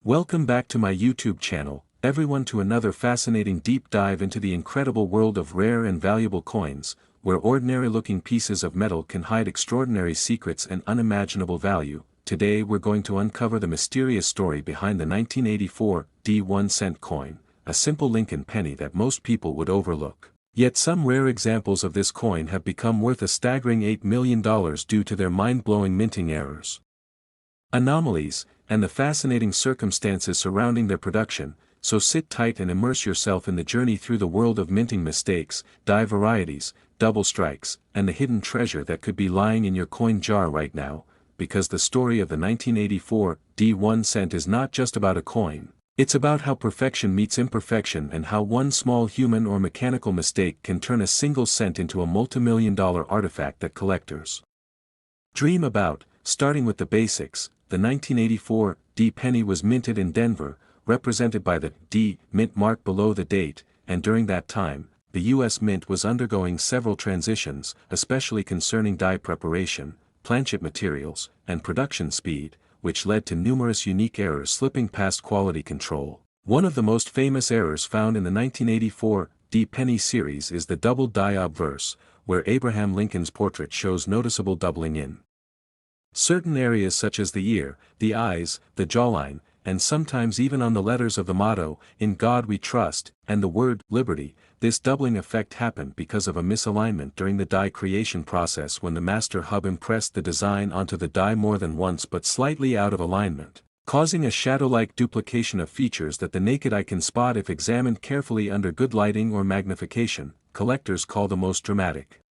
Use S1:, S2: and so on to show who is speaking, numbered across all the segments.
S1: Welcome back to my YouTube channel, everyone, to another fascinating deep dive into the incredible world of rare and valuable coins, where ordinary-looking pieces of metal can hide extraordinary secrets and unimaginable value. Today we're going to uncover the mysterious story behind the 1984 1-cent coin, a simple Lincoln penny that most people would overlook. Yet some rare examples of this coin have become worth a staggering $8 million due to their mind-blowing minting errors, anomalies, and the fascinating circumstances surrounding their production. So sit tight and immerse yourself in the journey through the world of minting mistakes, die varieties, double strikes, and the hidden treasure that could be lying in your coin jar right now, because the story of the 1984 1-cent is not just about a coin, it's about how perfection meets imperfection and how one small human or mechanical mistake can turn a single cent into a multimillion-dollar artifact that collectors dream about. Starting with the basics, the 1984 penny was minted in Denver, represented by the D mint mark below the date, and during that time, the U.S. Mint was undergoing several transitions, especially concerning die preparation, planchet materials, and production speed, which led to numerous unique errors slipping past quality control. One of the most famous errors found in the 1984 penny series is the double die obverse, where Abraham Lincoln's portrait shows noticeable doubling in certain areas such as the ear, the eyes, the jawline, and sometimes even on the letters of the motto, "In God We Trust," and the word "Liberty." This doubling effect happened because of a misalignment during the die creation process when the master hub impressed the design onto the die more than once but slightly out of alignment, causing a shadow-like duplication of features that the naked eye can spot if examined carefully under good lighting or magnification. Collectors call the most dramatic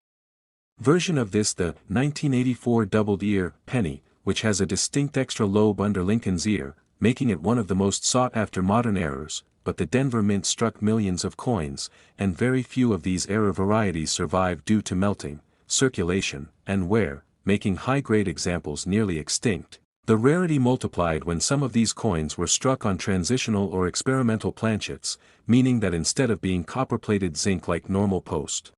S1: version of this the 1984 doubled ear penny, which has a distinct extra lobe under Lincoln's ear, making it one of the most sought-after modern errors. But the Denver Mint struck millions of coins, and very few of these error varieties survive due to melting, circulation, and wear, making high-grade examples nearly extinct. The rarity multiplied when some of these coins were struck on transitional or experimental planchets, meaning that instead of being copper-plated zinc like normal post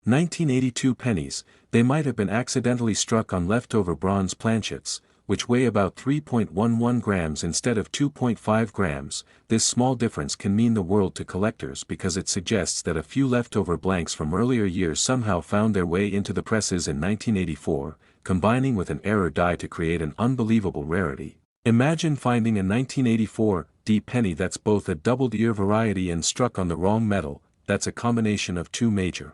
S1: 1982 pennies, they might have been accidentally struck on leftover bronze planchets, which weigh about 3.11 grams instead of 2.5 grams. This small difference can mean the world to collectors because it suggests that a few leftover blanks from earlier years somehow found their way into the presses in 1984, combining with an error die to create an unbelievable rarity. Imagine finding a 1984 penny that's both a doubled ear variety and struck on the wrong metal. That's a combination of two major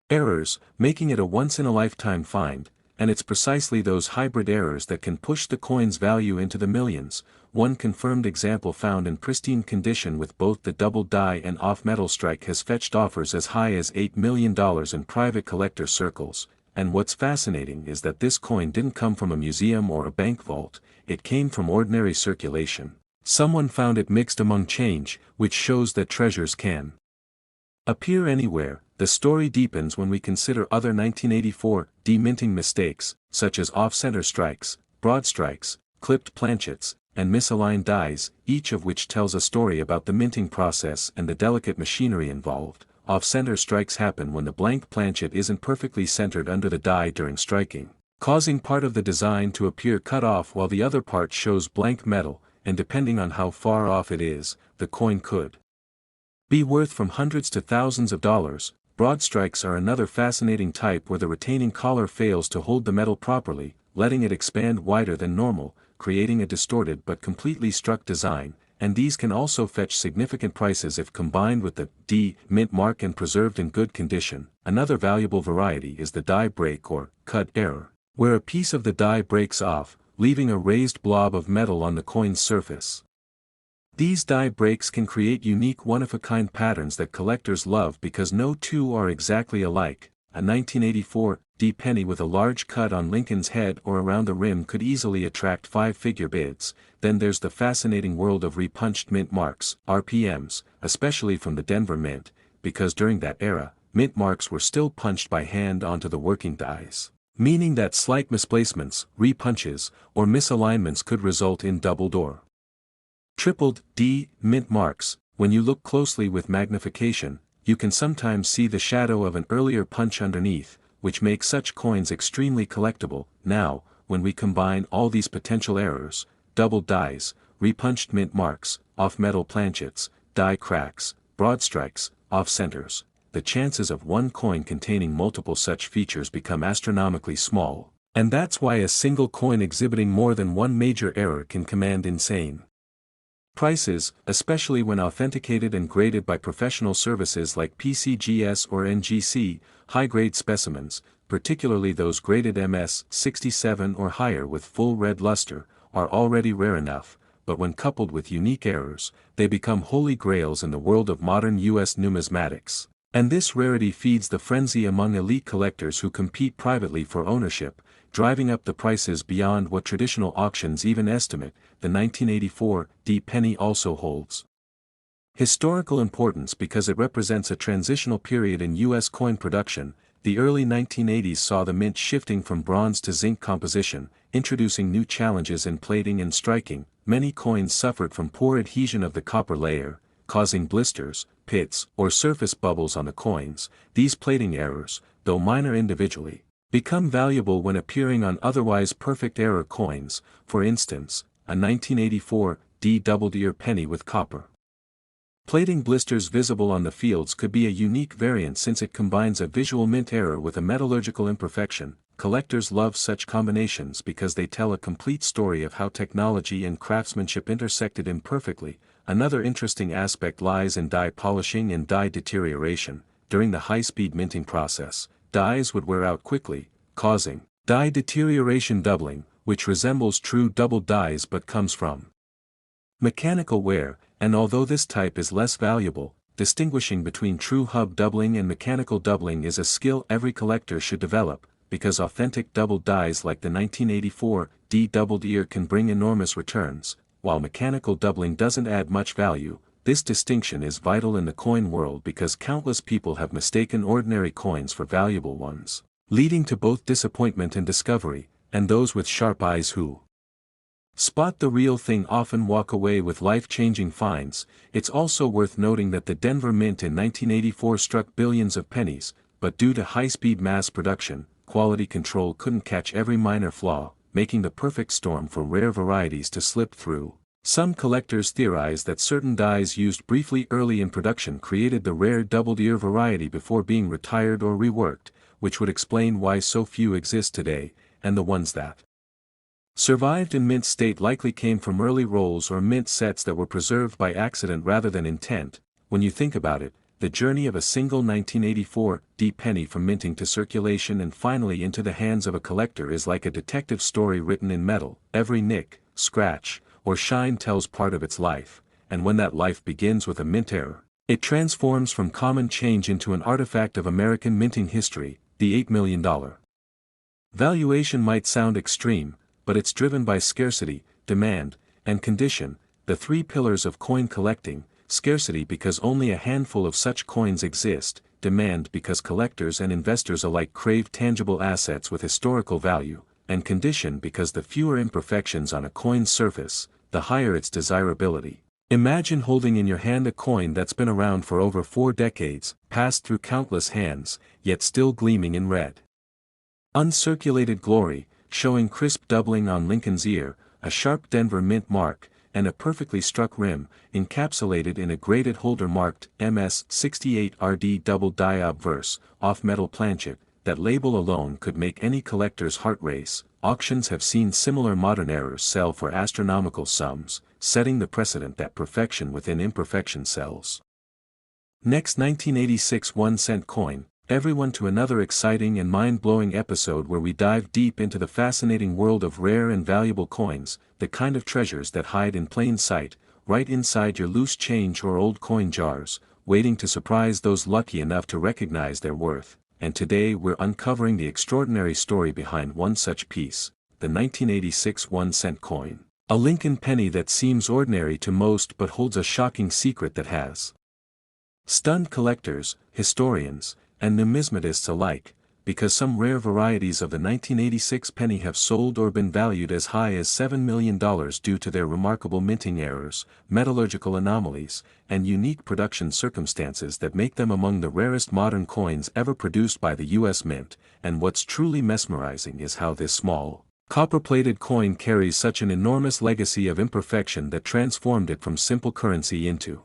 S1: errors, making it a once-in-a-lifetime find, and it's precisely those hybrid errors that can push the coin's value into the millions. One confirmed example found in pristine condition with both the double die and off-metal strike has fetched offers as high as $8 million in private collector circles, and what's fascinating is that this coin didn't come from a museum or a bank vault, it came from ordinary circulation. Someone found it mixed among change, which shows that treasures can appear anywhere. The story deepens when we consider other 1984 minting mistakes, such as off-center strikes, broad strikes, clipped planchets, and misaligned dies, each of which tells a story about the minting process and the delicate machinery involved. Off-center strikes happen when the blank planchet isn't perfectly centered under the die during striking, causing part of the design to appear cut off while the other part shows blank metal, and depending on how far off it is, the coin could be worth from hundreds to thousands of dollars. Broad strikes are another fascinating type where the retaining collar fails to hold the metal properly, letting it expand wider than normal, creating a distorted but completely struck design, and these can also fetch significant prices if combined with the D mint mark and preserved in good condition. Another valuable variety is the die break or cut error, where a piece of the die breaks off, leaving a raised blob of metal on the coin's surface. These die breaks can create unique one-of-a-kind patterns that collectors love because no two are exactly alike. A 1984 penny with a large cut on Lincoln's head or around the rim could easily attract five-figure bids. Then there's the fascinating world of repunched mint marks, RPMs, especially from the Denver Mint, because during that era, mint marks were still punched by hand onto the working dies, meaning that slight misplacements, repunches, or misalignments could result in doubled or tripled mint marks. When you look closely with magnification, you can sometimes see the shadow of an earlier punch underneath, which makes such coins extremely collectible. Now, when we combine all these potential errors, doubled dies, repunched mint marks, off-metal planchets, die cracks, broad strikes, off-centers. The chances of one coin containing multiple such features become astronomically small, and that's why a single coin exhibiting more than one major error can command insane prices, especially when authenticated and graded by professional services like PCGS or NGC. High-grade specimens, particularly those graded MS-67 or higher with full red luster, are already rare enough, but when coupled with unique errors, they become holy grails in the world of modern U.S. numismatics. And this rarity feeds the frenzy among elite collectors who compete privately for ownership, driving up the prices beyond what traditional auctions even estimate. The 1984 D penny also holds historical importance because it represents a transitional period in U.S. coin production. The early 1980s saw the mint shifting from bronze to zinc composition, introducing new challenges in plating and striking. Many coins suffered from poor adhesion of the copper layer, causing blisters, pits, or surface bubbles on the coins. These plating errors, though minor individually, become valuable when appearing on otherwise perfect error coins. For instance, a 1984 D double-ear penny with copper plating blisters visible on the fields could be a unique variant since it combines a visual mint error with a metallurgical imperfection. Collectors love such combinations because they tell a complete story of how technology and craftsmanship intersected imperfectly. Another interesting aspect lies in die polishing and die deterioration. During the high-speed minting process, dies would wear out quickly, causing die deterioration doubling, which resembles true double dies but comes from mechanical wear. And although this type is less valuable, distinguishing between true hub doubling and mechanical doubling is a skill every collector should develop, because authentic double dies like the 1984 D double-ear can bring enormous returns, while mechanical doubling doesn't add much value. This distinction is vital in the coin world because countless people have mistaken ordinary coins for valuable ones, leading to both disappointment and discovery, and those with sharp eyes who spot the real thing often walk away with life-changing finds. It's also worth noting that the Denver Mint in 1984 struck billions of pennies, but due to high-speed mass production, quality control couldn't catch every minor flaw, making the perfect storm for rare varieties to slip through. Some collectors theorize that certain dies used briefly early in production created the rare double-ear variety before being retired or reworked, which would explain why so few exist today, and the ones that survived in mint state likely came from early rolls or mint sets that were preserved by accident rather than intent. When you think about it, the journey of a single 1984 D penny from minting to circulation and finally into the hands of a collector is like a detective story written in metal. Every nick, scratch, or shine tells part of its life, and when that life begins with a mint error, it transforms from common change into an artifact of American minting history. The $8 million valuation might sound extreme, but it's driven by scarcity, demand, and condition, the three pillars of coin collecting. Scarcity because only a handful of such coins exist, demand because collectors and investors alike crave tangible assets with historical value, and condition because the fewer imperfections on a coin's surface, the higher its desirability. Imagine holding in your hand a coin that's been around for over 4 decades, passed through countless hands, yet still gleaming in red uncirculated glory, showing crisp doubling on Lincoln's ear, a sharp Denver Mint mark, and a perfectly struck rim, encapsulated in a graded holder marked MS-68 RD double die obverse, off-metal planchet. That label alone could make any collector's heart race. Auctions have seen similar modern errors sell for astronomical sums, setting the precedent that perfection within imperfection sells. Next, 1986 1-cent coin. Everyone to another exciting and mind-blowing episode where we dive deep into the fascinating world of rare and valuable coins, the kind of treasures that hide in plain sight, right inside your loose change or old coin jars, waiting to surprise those lucky enough to recognize their worth. And today we're uncovering the extraordinary story behind one such piece, the 1986 1-cent coin. A Lincoln penny that seems ordinary to most but holds a shocking secret that has stunned collectors, historians, and numismatists alike, because some rare varieties of the 1986 penny have sold or been valued as high as $7 million due to their remarkable minting errors, metallurgical anomalies, and unique production circumstances that make them among the rarest modern coins ever produced by the U.S. Mint. And what's truly mesmerizing is how this small, Copper-plated coin carries such an enormous legacy of imperfection that transformed it from simple currency into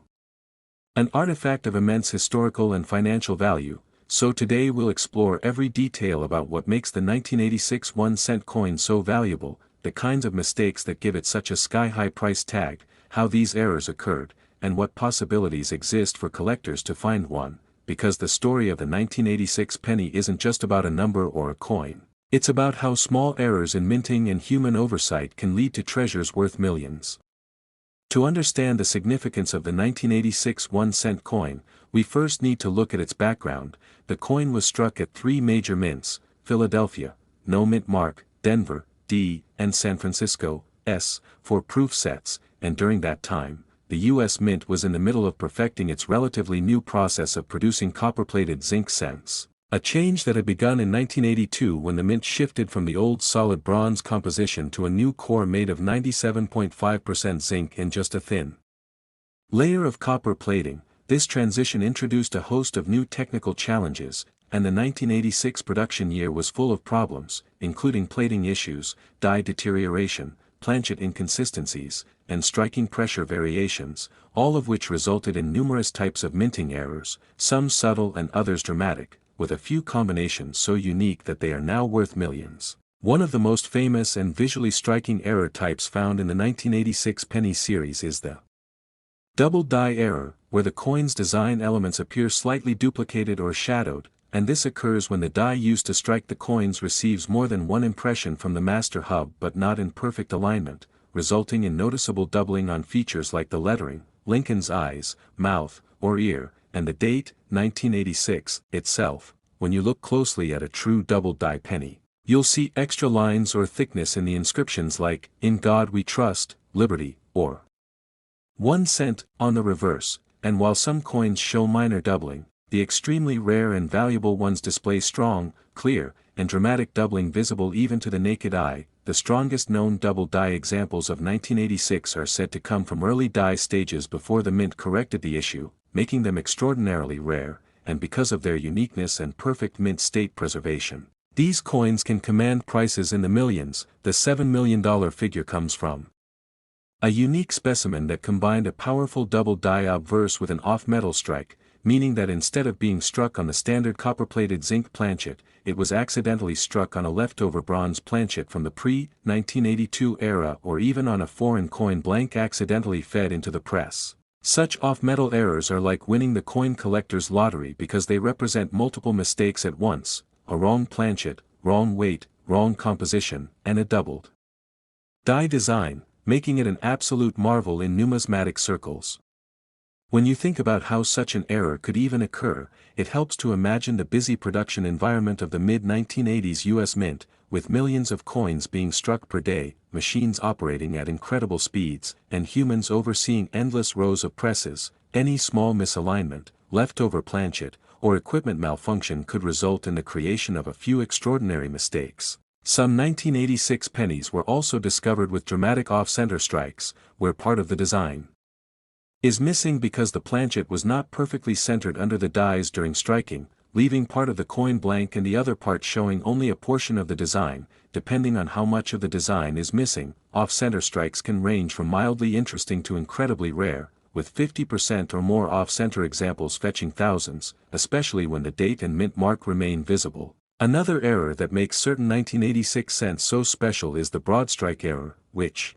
S1: an artifact of immense historical and financial value. So today we'll explore every detail about what makes the 1986 1-cent coin so valuable, the kinds of mistakes that give it such a sky-high price tag, how these errors occurred, and what possibilities exist for collectors to find one, because the story of the 1986 penny isn't just about a number or a coin. It's about how small errors in minting and human oversight can lead to treasures worth millions. To understand the significance of the 1986 1-cent coin, we first need to look at its background. The coin was struck at three major mints: Philadelphia, no mint mark; Denver, D, and San Francisco, S, for proof sets, and during that time, the U.S. Mint was in the middle of perfecting its relatively new process of producing copper-plated zinc cents. A change that had begun in 1982 when the mint shifted from the old solid bronze composition to a new core made of 97.5% zinc and just a thin layer of copper plating. This transition introduced a host of new technical challenges, and the 1986 production year was full of problems, including plating issues, die deterioration, planchet inconsistencies, and striking pressure variations, all of which resulted in numerous types of minting errors, some subtle and others dramatic, with a few combinations so unique that they are now worth millions. One of the most famous and visually striking error types found in the 1986 penny series is the double die error, where the coin's design elements appear slightly duplicated or shadowed, and this occurs when the die used to strike the coins receives more than one impression from the master hub but not in perfect alignment, resulting in noticeable doubling on features like the lettering, Lincoln's eyes, mouth, or ear, and the date, 1986, itself. When you look closely at a true double die penny, you'll see extra lines or thickness in the inscriptions like, "In God We Trust, Liberty," or 1 cent, on the reverse, and while some coins show minor doubling, the extremely rare and valuable ones display strong, clear, and dramatic doubling visible even to the naked eye. The strongest known double die examples of 1986 are said to come from early die stages before the mint corrected the issue, making them extraordinarily rare, and because of their uniqueness and perfect mint state preservation, these coins can command prices in the millions. The $7 million figure comes from a unique specimen that combined a powerful double die obverse with an off-metal strike, meaning that instead of being struck on the standard copper-plated zinc planchet, it was accidentally struck on a leftover bronze planchet from the pre-1982 era, or even on a foreign coin blank accidentally fed into the press. Such off-metal errors are like winning the coin collector's lottery because they represent multiple mistakes at once: a wrong planchet, wrong weight, wrong composition, and a doubled die design, making it an absolute marvel in numismatic circles. When you think about how such an error could even occur, it helps to imagine the busy production environment of the mid-1980s US Mint, with millions of coins being struck per day, machines operating at incredible speeds, and humans overseeing endless rows of presses. Any small misalignment, leftover planchet, or equipment malfunction could result in the creation of a few extraordinary mistakes. Some 1986 pennies were also discovered with dramatic off-center strikes, where part of the design is missing because the planchet was not perfectly centered under the dies during striking, leaving part of the coin blank and the other part showing only a portion of the design. Depending on how much of the design is missing, off-center strikes can range from mildly interesting to incredibly rare, with 50% or more off-center examples fetching thousands, especially when the date and mint mark remain visible. Another error that makes certain 1986 cents so special is the broad strike error, which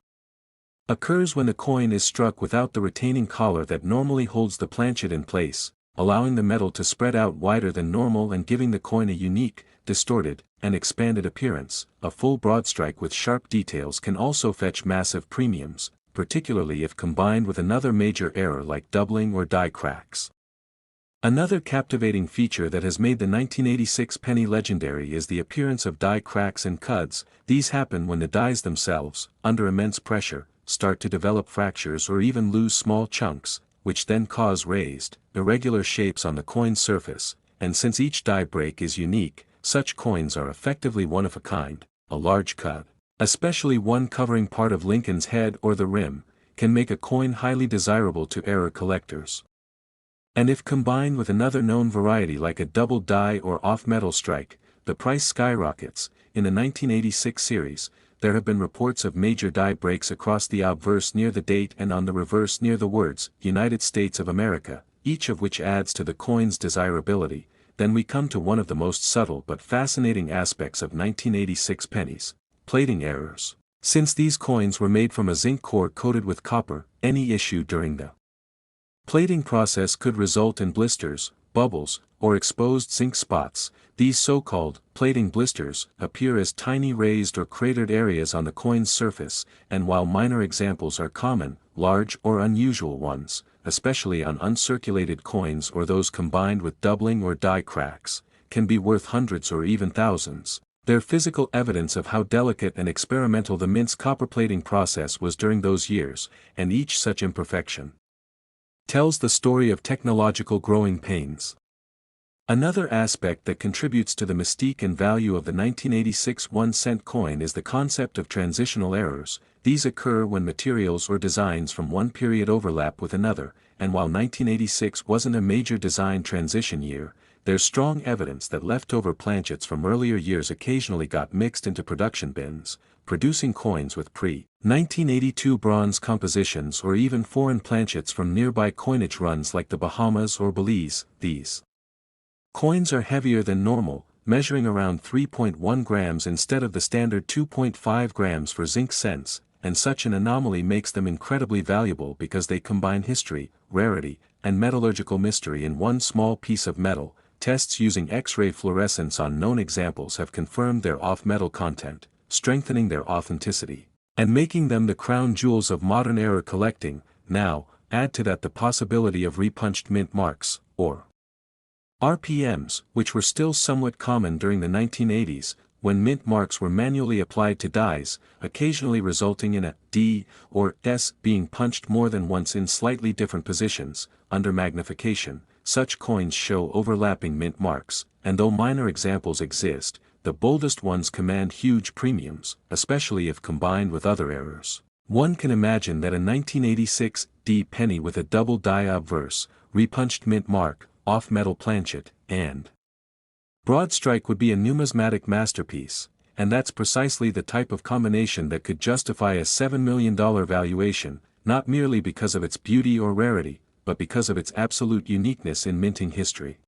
S1: occurs when the coin is struck without the retaining collar that normally holds the planchet in place, allowing the metal to spread out wider than normal and giving the coin a unique, distorted, and expanded appearance. A full broad strike with sharp details can also fetch massive premiums, particularly if combined with another major error like doubling or die cracks. Another captivating feature that has made the 1986 penny legendary is the appearance of die cracks and cuds. These happen when the dies themselves, under immense pressure, start to develop fractures or even lose small chunks, which then cause raised, irregular shapes on the coin's surface, and since each die break is unique, such coins are effectively one of a kind. A large cud, especially one covering part of Lincoln's head or the rim, can make a coin highly desirable to error collectors. And if combined with another known variety like a double die or off-metal strike, the price skyrockets. In the 1986 series, there have been reports of major die breaks across the obverse near the date and on the reverse near the words, United States of America, each of which adds to the coin's desirability. Then we come to one of the most subtle but fascinating aspects of 1986 pennies: plating errors. Since these coins were made from a zinc core coated with copper, any issue during the plating process could result in blisters, bubbles, or exposed zinc spots. These so-called plating blisters appear as tiny raised or cratered areas on the coin's surface, and while minor examples are common, large or unusual ones, especially on uncirculated coins or those combined with doubling or die cracks, can be worth hundreds or even thousands. They're physical evidence of how delicate and experimental the mint's copperplating process was during those years, and each such imperfection tells the story of technological growing pains. Another aspect that contributes to the mystique and value of the 1986 1-cent coin is the concept of transitional errors. These occur when materials or designs from one period overlap with another, and while 1986 wasn't a major design transition year, there's strong evidence that leftover planchets from earlier years occasionally got mixed into production bins, producing coins with pre-1982 bronze compositions or even foreign planchets from nearby coinage runs like the Bahamas or Belize. These coins are heavier than normal, measuring around 3.1 grams instead of the standard 2.5 grams for zinc cents, and such an anomaly makes them incredibly valuable because they combine history, rarity, and metallurgical mystery in one small piece of metal. Tests using X-ray fluorescence on known examples have confirmed their off-metal content, strengthening their authenticity, and making them the crown jewels of modern-era collecting. Now, add to that the possibility of repunched mint marks, or RPMs, which were still somewhat common during the 1980s, when mint marks were manually applied to dies, occasionally resulting in a D or S being punched more than once in slightly different positions. Under magnification, such coins show overlapping mint marks, and though minor examples exist, the boldest ones command huge premiums, especially if combined with other errors. One can imagine that a 1986 D penny with a double die obverse, repunched mint mark, off-metal planchet, and broad strike would be a numismatic masterpiece, and that's precisely the type of combination that could justify a $7 million valuation, not merely because of its beauty or rarity, but because of its absolute uniqueness in minting history.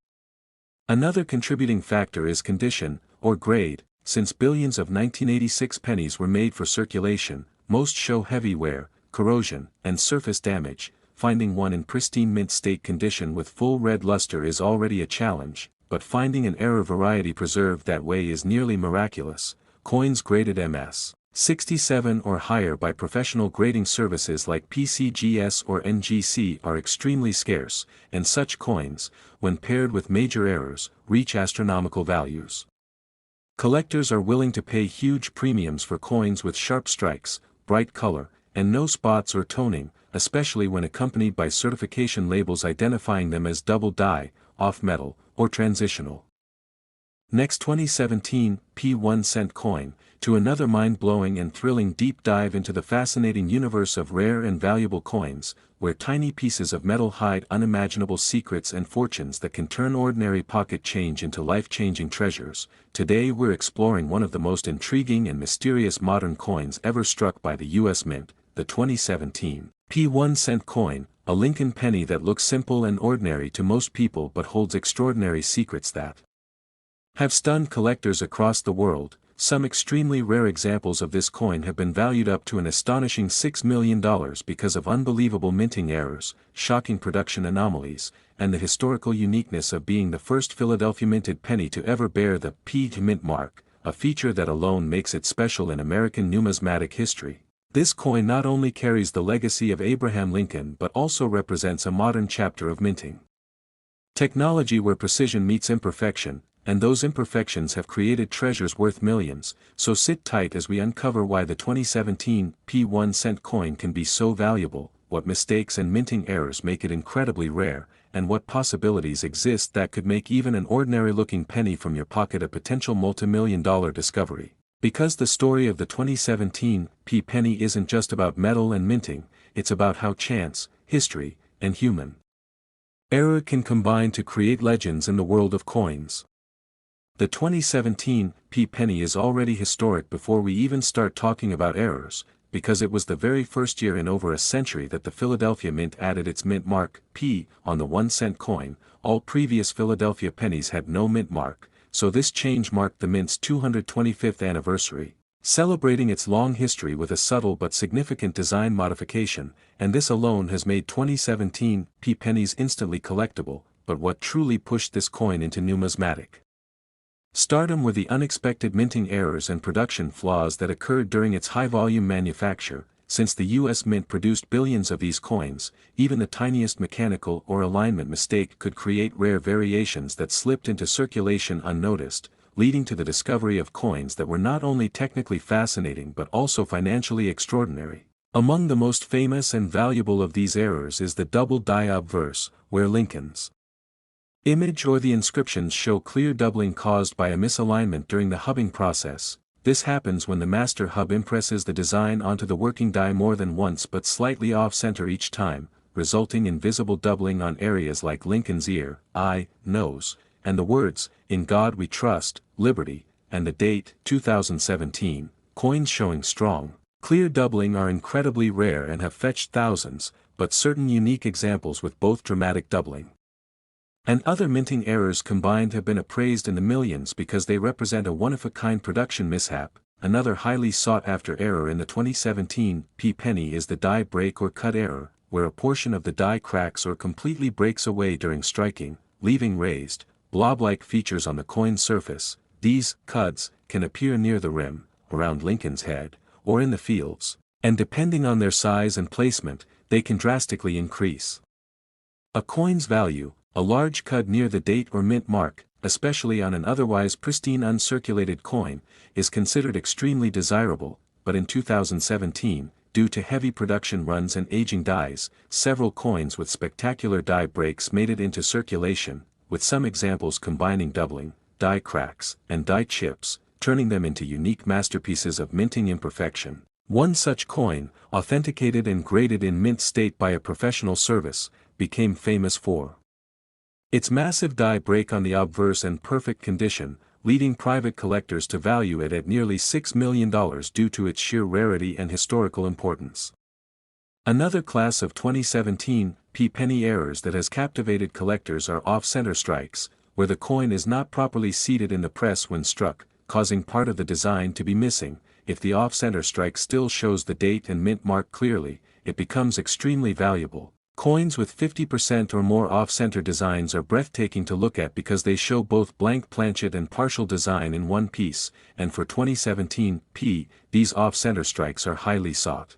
S1: Another contributing factor is condition, or grade. Since billions of 1986 pennies were made for circulation, most show heavy wear, corrosion, and surface damage. Finding one in pristine mint state condition with full red luster is already a challenge, but finding an error variety preserved that way is nearly miraculous. Coins graded MS 67 or higher by professional grading services like PCGS or NGC are extremely scarce, and such coins, when paired with major errors, reach astronomical values. Collectors are willing to pay huge premiums for coins with sharp strikes, bright color, and no spots or toning, especially when accompanied by certification labels identifying them as double die, off-metal, or transitional. Next, 2017 P1-cent coin, to another mind-blowing and thrilling deep dive into the fascinating universe of rare and valuable coins, where tiny pieces of metal hide unimaginable secrets and fortunes that can turn ordinary pocket change into life-changing treasures. Today we're exploring one of the most intriguing and mysterious modern coins ever struck by the U.S. Mint, the 2017 P1-cent coin, a Lincoln penny that looks simple and ordinary to most people but holds extraordinary secrets that have stunned collectors across the world. Some extremely rare examples of this coin have been valued up to an astonishing $6 million because of unbelievable minting errors, shocking production anomalies, and the historical uniqueness of being the first Philadelphia minted penny to ever bear the P mint mark, a feature that alone makes it special in American numismatic history. This coin not only carries the legacy of Abraham Lincoln but also represents a modern chapter of minting technology where precision meets imperfection, and those imperfections have created treasures worth millions. So sit tight as we uncover why the 2017 P1-cent coin can be so valuable, what mistakes and minting errors make it incredibly rare, and what possibilities exist that could make even an ordinary-looking penny from your pocket a potential multi-million-dollar discovery. Because the story of the 2017 P penny isn't just about metal and minting, it's about how chance, history, and human error can combine to create legends in the world of coins. The 2017 penny is already historic before we even start talking about errors, because it was the very first year in over a century that the Philadelphia Mint added its mint mark, P, on the 1-cent coin. All previous Philadelphia pennies had no mint mark, so this change marked the mint's 225th anniversary, celebrating its long history with a subtle but significant design modification, and this alone has made 2017 pennies instantly collectible. But what truly pushed this coin into numismatic stardom were the unexpected minting errors and production flaws that occurred during its high-volume manufacture. Since the U.S. Mint produced billions of these coins, even the tiniest mechanical or alignment mistake could create rare variations that slipped into circulation unnoticed, leading to the discovery of coins that were not only technically fascinating but also financially extraordinary. Among the most famous and valuable of these errors is the double die obverse, where Lincoln's image or the inscriptions show clear doubling caused by a misalignment during the hubbing process. This happens when the master hub impresses the design onto the working die more than once but slightly off-center each time, resulting in visible doubling on areas like Lincoln's ear, eye, nose, and the words, "In God We Trust, Liberty," and the date, 2017. Coins showing strong, clear doubling are incredibly rare and have fetched thousands, but certain unique examples with both dramatic doubling and other minting errors combined have been appraised in the millions because they represent a one-of-a-kind production mishap. Another highly sought-after error in the 2017 penny is the die break or cut error, where a portion of the die cracks or completely breaks away during striking, leaving raised, blob-like features on the coin surface. These cuts can appear near the rim, around Lincoln's head, or in the fields, and depending on their size and placement, they can drastically increase a coin's value. A large cud near the date or mint mark, especially on an otherwise pristine uncirculated coin, is considered extremely desirable, but in 2017, due to heavy production runs and aging dies, several coins with spectacular die breaks made it into circulation, with some examples combining doubling, die cracks, and die chips, turning them into unique masterpieces of minting imperfection. One such coin, authenticated and graded in mint state by a professional service, became famous for its massive die break on the obverse and perfect condition, leading private collectors to value it at nearly $6 million due to its sheer rarity and historical importance. Another class of 2017 penny errors that has captivated collectors are off-center strikes, where the coin is not properly seated in the press when struck, causing part of the design to be missing. If the off-center strike still shows the date and mint mark clearly, it becomes extremely valuable. Coins with 50% or more off-center designs are breathtaking to look at because they show both blank planchet and partial design in one piece, and for 2017 these off-center strikes are highly sought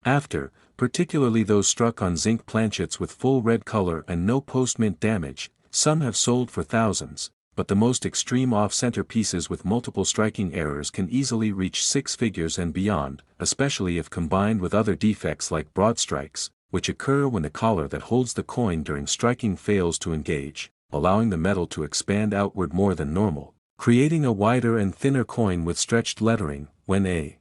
S1: after, particularly those struck on zinc planchets with full red color and no post-mint damage. Some have sold for thousands, but the most extreme off-center pieces with multiple striking errors can easily reach six figures and beyond, especially if combined with other defects like broad strikes, which occur when the collar that holds the coin during striking fails to engage, allowing the metal to expand outward more than normal, creating a wider and thinner coin with stretched lettering. When a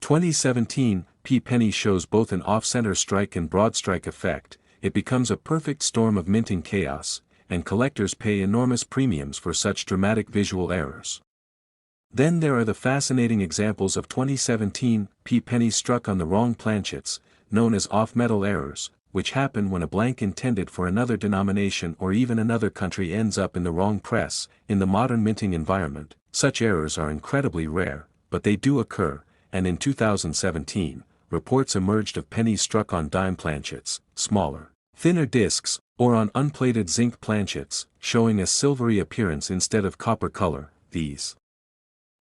S1: 2017 penny shows both an off-center strike and broad strike effect, it becomes a perfect storm of minting chaos, and collectors pay enormous premiums for such dramatic visual errors. Then there are the fascinating examples of 2017 pennies struck on the wrong planchets, known as off-metal errors, which happen when a blank intended for another denomination or even another country ends up in the wrong press. In the modern minting environment, such errors are incredibly rare, but they do occur, and in 2017, reports emerged of pennies struck on dime planchets, smaller, thinner discs, or on unplated zinc planchets, showing a silvery appearance instead of copper color. These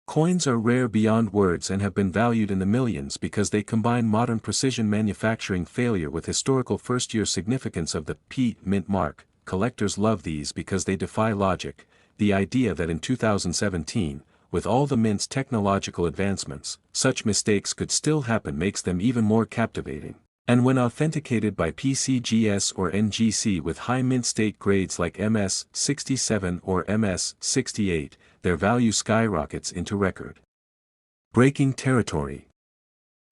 S1: coins are rare beyond words and have been valued in the millions because they combine modern precision manufacturing failure with historical first-year significance of the mint mark. Collectors love these because they defy logic. The idea that in 2017, with all the mint's technological advancements, such mistakes could still happen makes them even more captivating. And when authenticated by PCGS or NGC with high mint state grades like MS-67 or MS-68, their value skyrockets into record-breaking territory.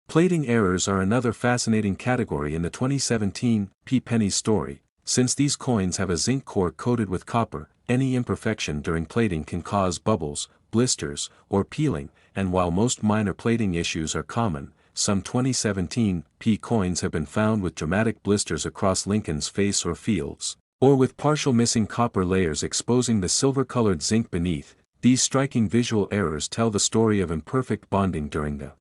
S1: Plating errors are another fascinating category in the 2017 penny story. Since these coins have a zinc core coated with copper, any imperfection during plating can cause bubbles, blisters, or peeling, and while most minor plating issues are common, some 2017 P coins have been found with dramatic blisters across Lincoln's face or fields, or with partial missing copper layers exposing the silver-colored zinc beneath. These striking visual errors tell the story of imperfect bonding during the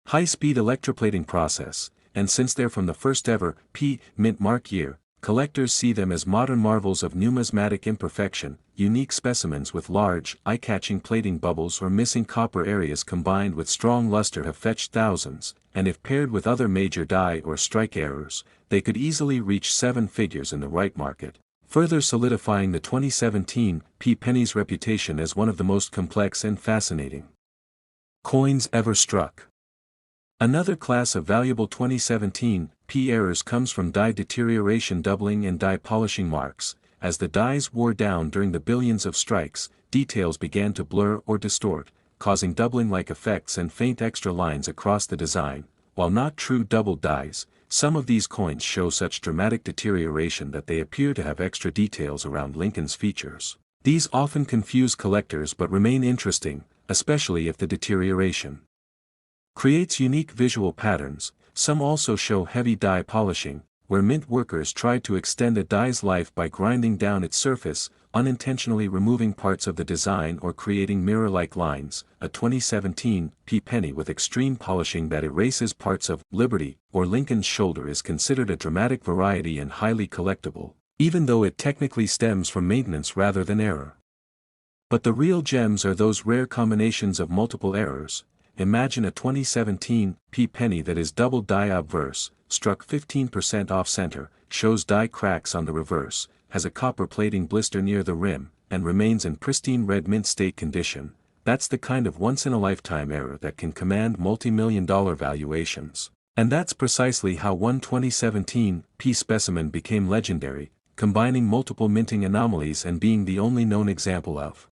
S1: high-speed electroplating process, and since they're from the first-ever P mint mark year, collectors see them as modern marvels of numismatic imperfection. Unique specimens with large, eye-catching plating bubbles or missing copper areas combined with strong luster have fetched thousands, and if paired with other major die or strike errors, they could easily reach seven figures in the right market, further solidifying the 2017 P penny's reputation as one of the most complex and fascinating coins ever struck. Another class of valuable 2017 P errors comes from die deterioration, doubling and die polishing marks. As the dies wore down during the billions of strikes, details began to blur or distort, causing doubling-like effects and faint extra lines across the design. While not true doubled dies, some of these coins show such dramatic deterioration that they appear to have extra details around Lincoln's features. These often confuse collectors but remain interesting, especially if the deterioration creates unique visual patterns. Some also show heavy die polishing, where mint workers tried to extend a die's life by grinding down its surface, unintentionally removing parts of the design or creating mirror-like lines. A 2017 P penny with extreme polishing that erases parts of Liberty or Lincoln's shoulder is considered a dramatic variety and highly collectible, even though it technically stems from maintenance rather than error. But the real gems are those rare combinations of multiple errors. Imagine a 2017 P penny that is double die obverse, struck 15% off-center, shows die cracks on the reverse, has a copper plating blister near the rim, and remains in pristine red mint state condition. That's the kind of once-in-a-lifetime error that can command multi-million-dollar valuations. And that's precisely how one 2017 P specimen became legendary, combining multiple minting anomalies and being the only known example of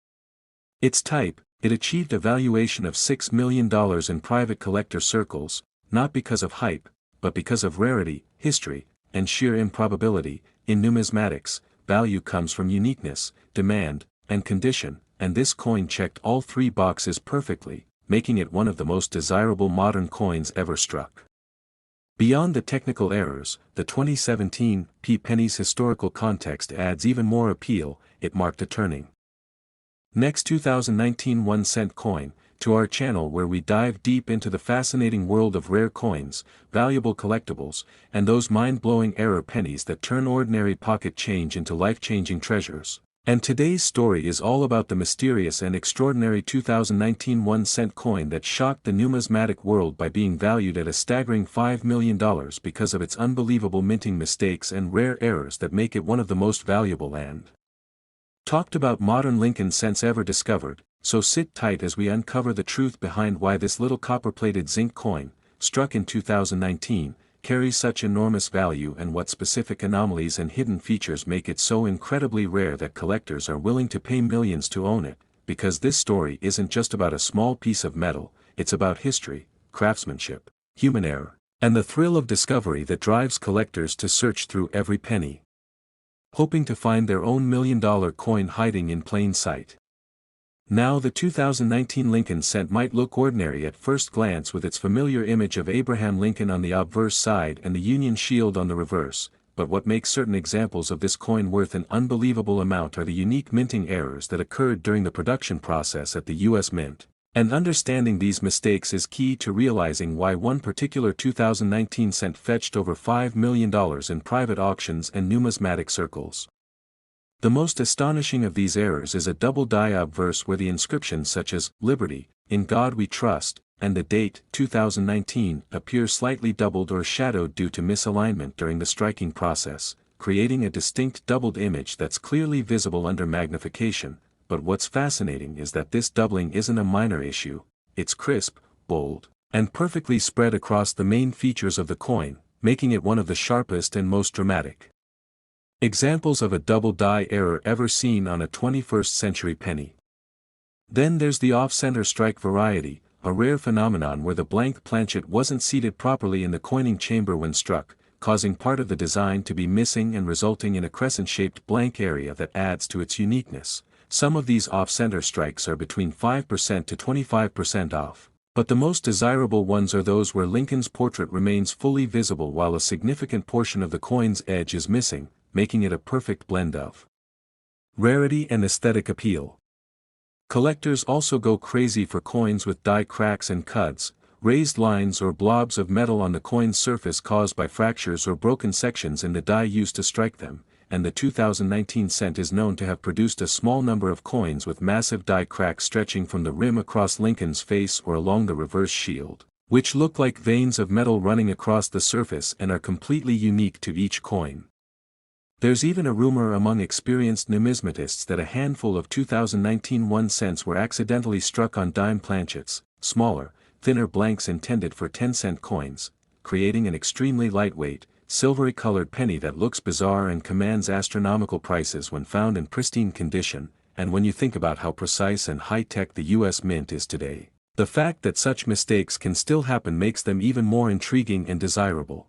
S1: its type. It achieved a valuation of $6 million in private collector circles, not because of hype, but because of rarity, history, and sheer improbability. In numismatics, value comes from uniqueness, demand, and condition, and this coin checked all three boxes perfectly, making it one of the most desirable modern coins ever struck. Beyond the technical errors, the 2017 P penny's historical context adds even more appeal. It marked a turning next 2019 1-cent coin to our channel, where we dive deep into the fascinating world of rare coins, valuable collectibles, and those mind-blowing error pennies that turn ordinary pocket change into life-changing treasures. And today's story is all about the mysterious and extraordinary 2019 1-cent coin that shocked the numismatic world by being valued at a staggering $5 million because of its unbelievable minting mistakes and rare errors that make it one of the most valuable and talked about modern Lincoln cents ever discovered. So sit tight as we uncover the truth behind why this little copper-plated zinc coin, struck in 2019, carries such enormous value and what specific anomalies and hidden features make it so incredibly rare that collectors are willing to pay millions to own it. Because this story isn't just about a small piece of metal, it's about history, craftsmanship, human error, and the thrill of discovery that drives collectors to search through every penny, hoping to find their own million-dollar coin hiding in plain sight. Now, the 2019 Lincoln cent might look ordinary at first glance with its familiar image of Abraham Lincoln on the obverse side and the Union shield on the reverse, but what makes certain examples of this coin worth an unbelievable amount are the unique minting errors that occurred during the production process at the U.S. Mint. And understanding these mistakes is key to realizing why one particular 2019 cent fetched over $5 million in private auctions and numismatic circles. The most astonishing of these errors is a double die obverse where the inscriptions such as "Liberty," "In God We Trust," and the date 2019 appear slightly doubled or shadowed due to misalignment during the striking process, creating a distinct doubled image that's clearly visible under magnification. But what's fascinating is that this doubling isn't a minor issue. It's crisp, bold, and perfectly spread across the main features of the coin, making it one of the sharpest and most dramatic examples of a double die error ever seen on a 21st century penny. Then there's the off-center strike variety, a rare phenomenon where the blank planchet wasn't seated properly in the coining chamber when struck, causing part of the design to be missing and resulting in a crescent-shaped blank area that adds to its uniqueness. Some of these off-center strikes are between 5% to 25% off. But the most desirable ones are those where Lincoln's portrait remains fully visible while a significant portion of the coin's edge is missing, making it a perfect blend of rarity and aesthetic appeal. Collectors also go crazy for coins with die cracks and cuts, raised lines or blobs of metal on the coin's surface caused by fractures or broken sections in the die used to strike them, and the 2019 cent is known to have produced a small number of coins with massive die cracks stretching from the rim across Lincoln's face or along the reverse shield, which look like veins of metal running across the surface and are completely unique to each coin. There's even a rumor among experienced numismatists that a handful of 2019 1 cents were accidentally struck on dime planchets, smaller, thinner blanks intended for 10-cent coins, creating an extremely lightweight, silvery-colored penny that looks bizarre and commands astronomical prices when found in pristine condition. And when you think about how precise and high-tech the U.S. Mint is today, the fact that such mistakes can still happen makes them even more intriguing and desirable.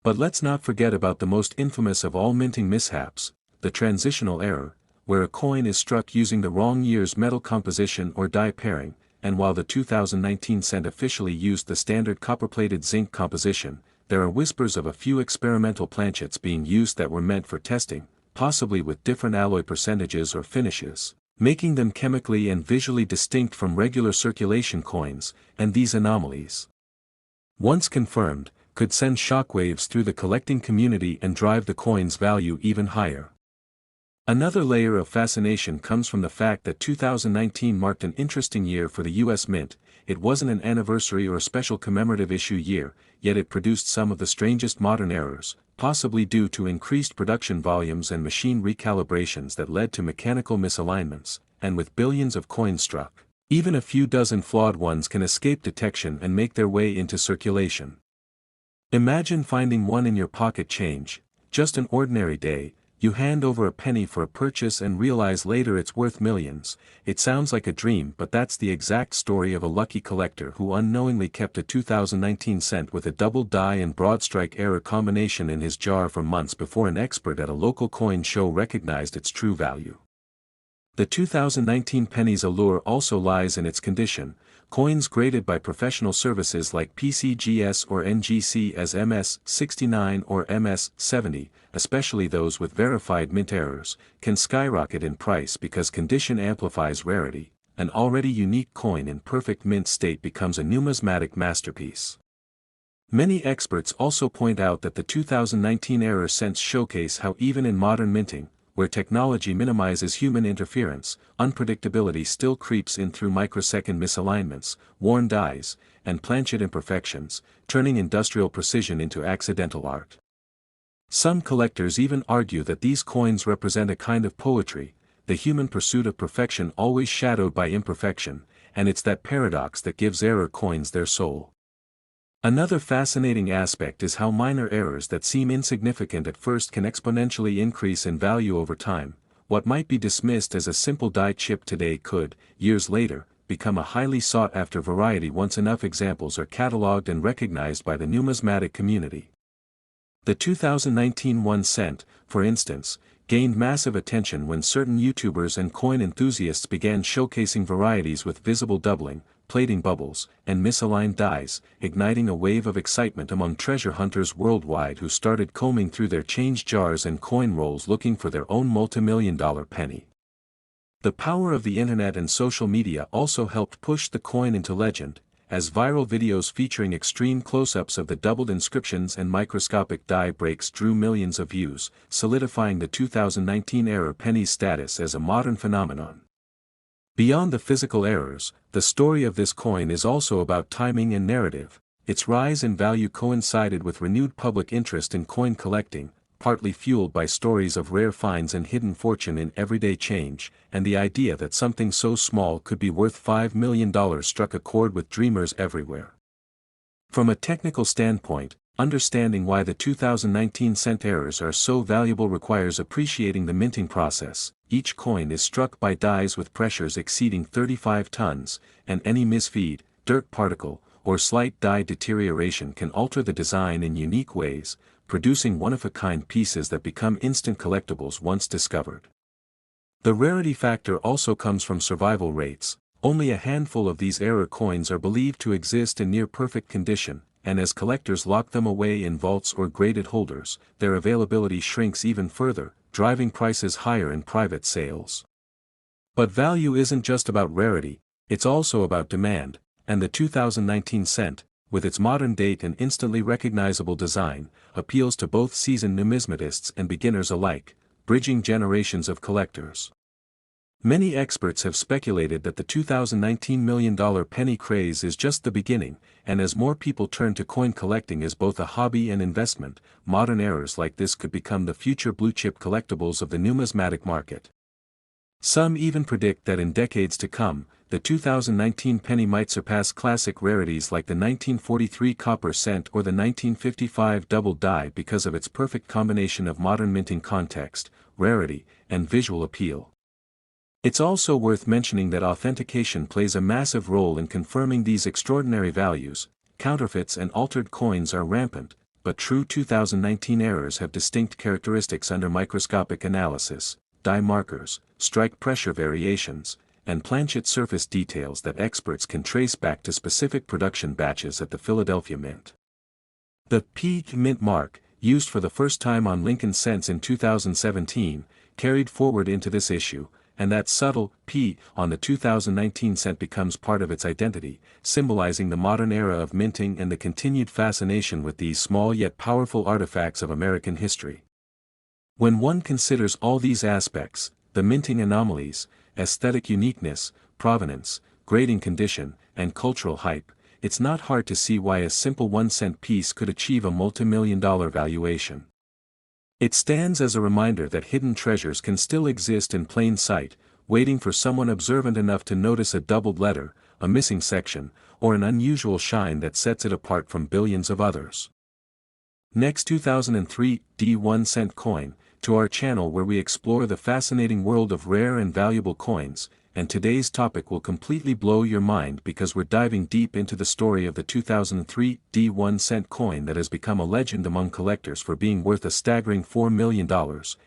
S1: But let's not forget about the most infamous of all minting mishaps, the transitional error, where a coin is struck using the wrong year's metal composition or die pairing, and while the 2019 cent officially used the standard copper-plated zinc composition, there are whispers of a few experimental planchets being used that were meant for testing, possibly with different alloy percentages or finishes, making them chemically and visually distinct from regular circulation coins, and these anomalies, once confirmed, could send shockwaves through the collecting community and drive the coin's value even higher. Another layer of fascination comes from the fact that 2019 marked an interesting year for the U.S. Mint. It wasn't an anniversary or special commemorative issue year, yet it produced some of the strangest modern errors, possibly due to increased production volumes and machine recalibrations that led to mechanical misalignments, and with billions of coins struck, even a few dozen flawed ones can escape detection and make their way into circulation. Imagine finding one in your pocket change, just an ordinary day. You hand over a penny for a purchase and realize later it's worth millions. It sounds like a dream, but that's the exact story of a lucky collector who unknowingly kept a 2019 cent with a double die and broad strike error combination in his jar for months before an expert at a local coin show recognized its true value. The 2019 penny's allure also lies in its condition. Coins graded by professional services like PCGS or NGC as MS69 or MS70, especially those with verified mint errors, can skyrocket in price because condition amplifies rarity. An already unique coin in perfect mint state becomes a numismatic masterpiece. Many experts also point out that the 2019 error cents showcase how even in modern minting, where technology minimizes human interference, unpredictability still creeps in through microsecond misalignments, worn dies, and planchet imperfections, turning industrial precision into accidental art. Some collectors even argue that these coins represent a kind of poetry, the human pursuit of perfection always shadowed by imperfection, and it's that paradox that gives error coins their soul. Another fascinating aspect is how minor errors that seem insignificant at first can exponentially increase in value over time. What might be dismissed as a simple die chip today could, years later, become a highly sought-after variety once enough examples are cataloged and recognized by the numismatic community. The 2019 1 cent, for instance, gained massive attention when certain YouTubers and coin enthusiasts began showcasing varieties with visible doubling, plating bubbles, and misaligned dies, igniting a wave of excitement among treasure hunters worldwide who started combing through their change jars and coin rolls looking for their own multimillion-dollar penny. The power of the internet and social media also helped push the coin into legend, as viral videos featuring extreme close-ups of the doubled inscriptions and microscopic die breaks drew millions of views, solidifying the 2019 error penny's status as a modern phenomenon. Beyond the physical errors, the story of this coin is also about timing and narrative. Its rise in value coincided with renewed public interest in coin collecting, partly fueled by stories of rare finds and hidden fortune in everyday change, and the idea that something so small could be worth $5 million struck a chord with dreamers everywhere. From a technical standpoint, understanding why the 2019 cent errors are so valuable requires appreciating the minting process. Each coin is struck by dies with pressures exceeding 35 tons, and any misfeed, dirt particle, or slight die deterioration can alter the design in unique ways, producing one-of-a-kind pieces that become instant collectibles once discovered. The rarity factor also comes from survival rates. Only a handful of these error coins are believed to exist in near-perfect condition, and as collectors lock them away in vaults or graded holders, their availability shrinks even further, driving prices higher in private sales. But value isn't just about rarity, it's also about demand, and the 2019 cent, with its modern date and instantly recognizable design, appeals to both seasoned numismatists and beginners alike, bridging generations of collectors. Many experts have speculated that the 2019 million-dollar penny craze is just the beginning, and as more people turn to coin collecting as both a hobby and investment, modern errors like this could become the future blue-chip collectibles of the numismatic market. Some even predict that in decades to come, the 2019 penny might surpass classic rarities like the 1943 copper cent or the 1955 double die because of its perfect combination of modern minting context, rarity, and visual appeal. It's also worth mentioning that authentication plays a massive role in confirming these extraordinary values. Counterfeits and altered coins are rampant, but true 2019 errors have distinct characteristics under microscopic analysis: die markers, strike pressure variations, and planchet surface details that experts can trace back to specific production batches at the Philadelphia Mint. The P Mint mark, used for the first time on Lincoln cents in 2017, carried forward into this issue, and that subtle P on the 2019 cent becomes part of its identity, symbolizing the modern era of minting and the continued fascination with these small yet powerful artifacts of American history. When one considers all these aspects, the minting anomalies, aesthetic uniqueness, provenance, grading condition, and cultural hype, it's not hard to see why a simple 1-cent piece could achieve a multi-million-dollar valuation. It stands as a reminder that hidden treasures can still exist in plain sight, waiting for someone observant enough to notice a doubled letter, a missing section, or an unusual shine that sets it apart from billions of others. Next, 2003 1-cent coin, to our channel where we explore the fascinating world of rare and valuable coins, and today's topic will completely blow your mind because we're diving deep into the story of the 2003 1-cent coin that has become a legend among collectors for being worth a staggering $4 million.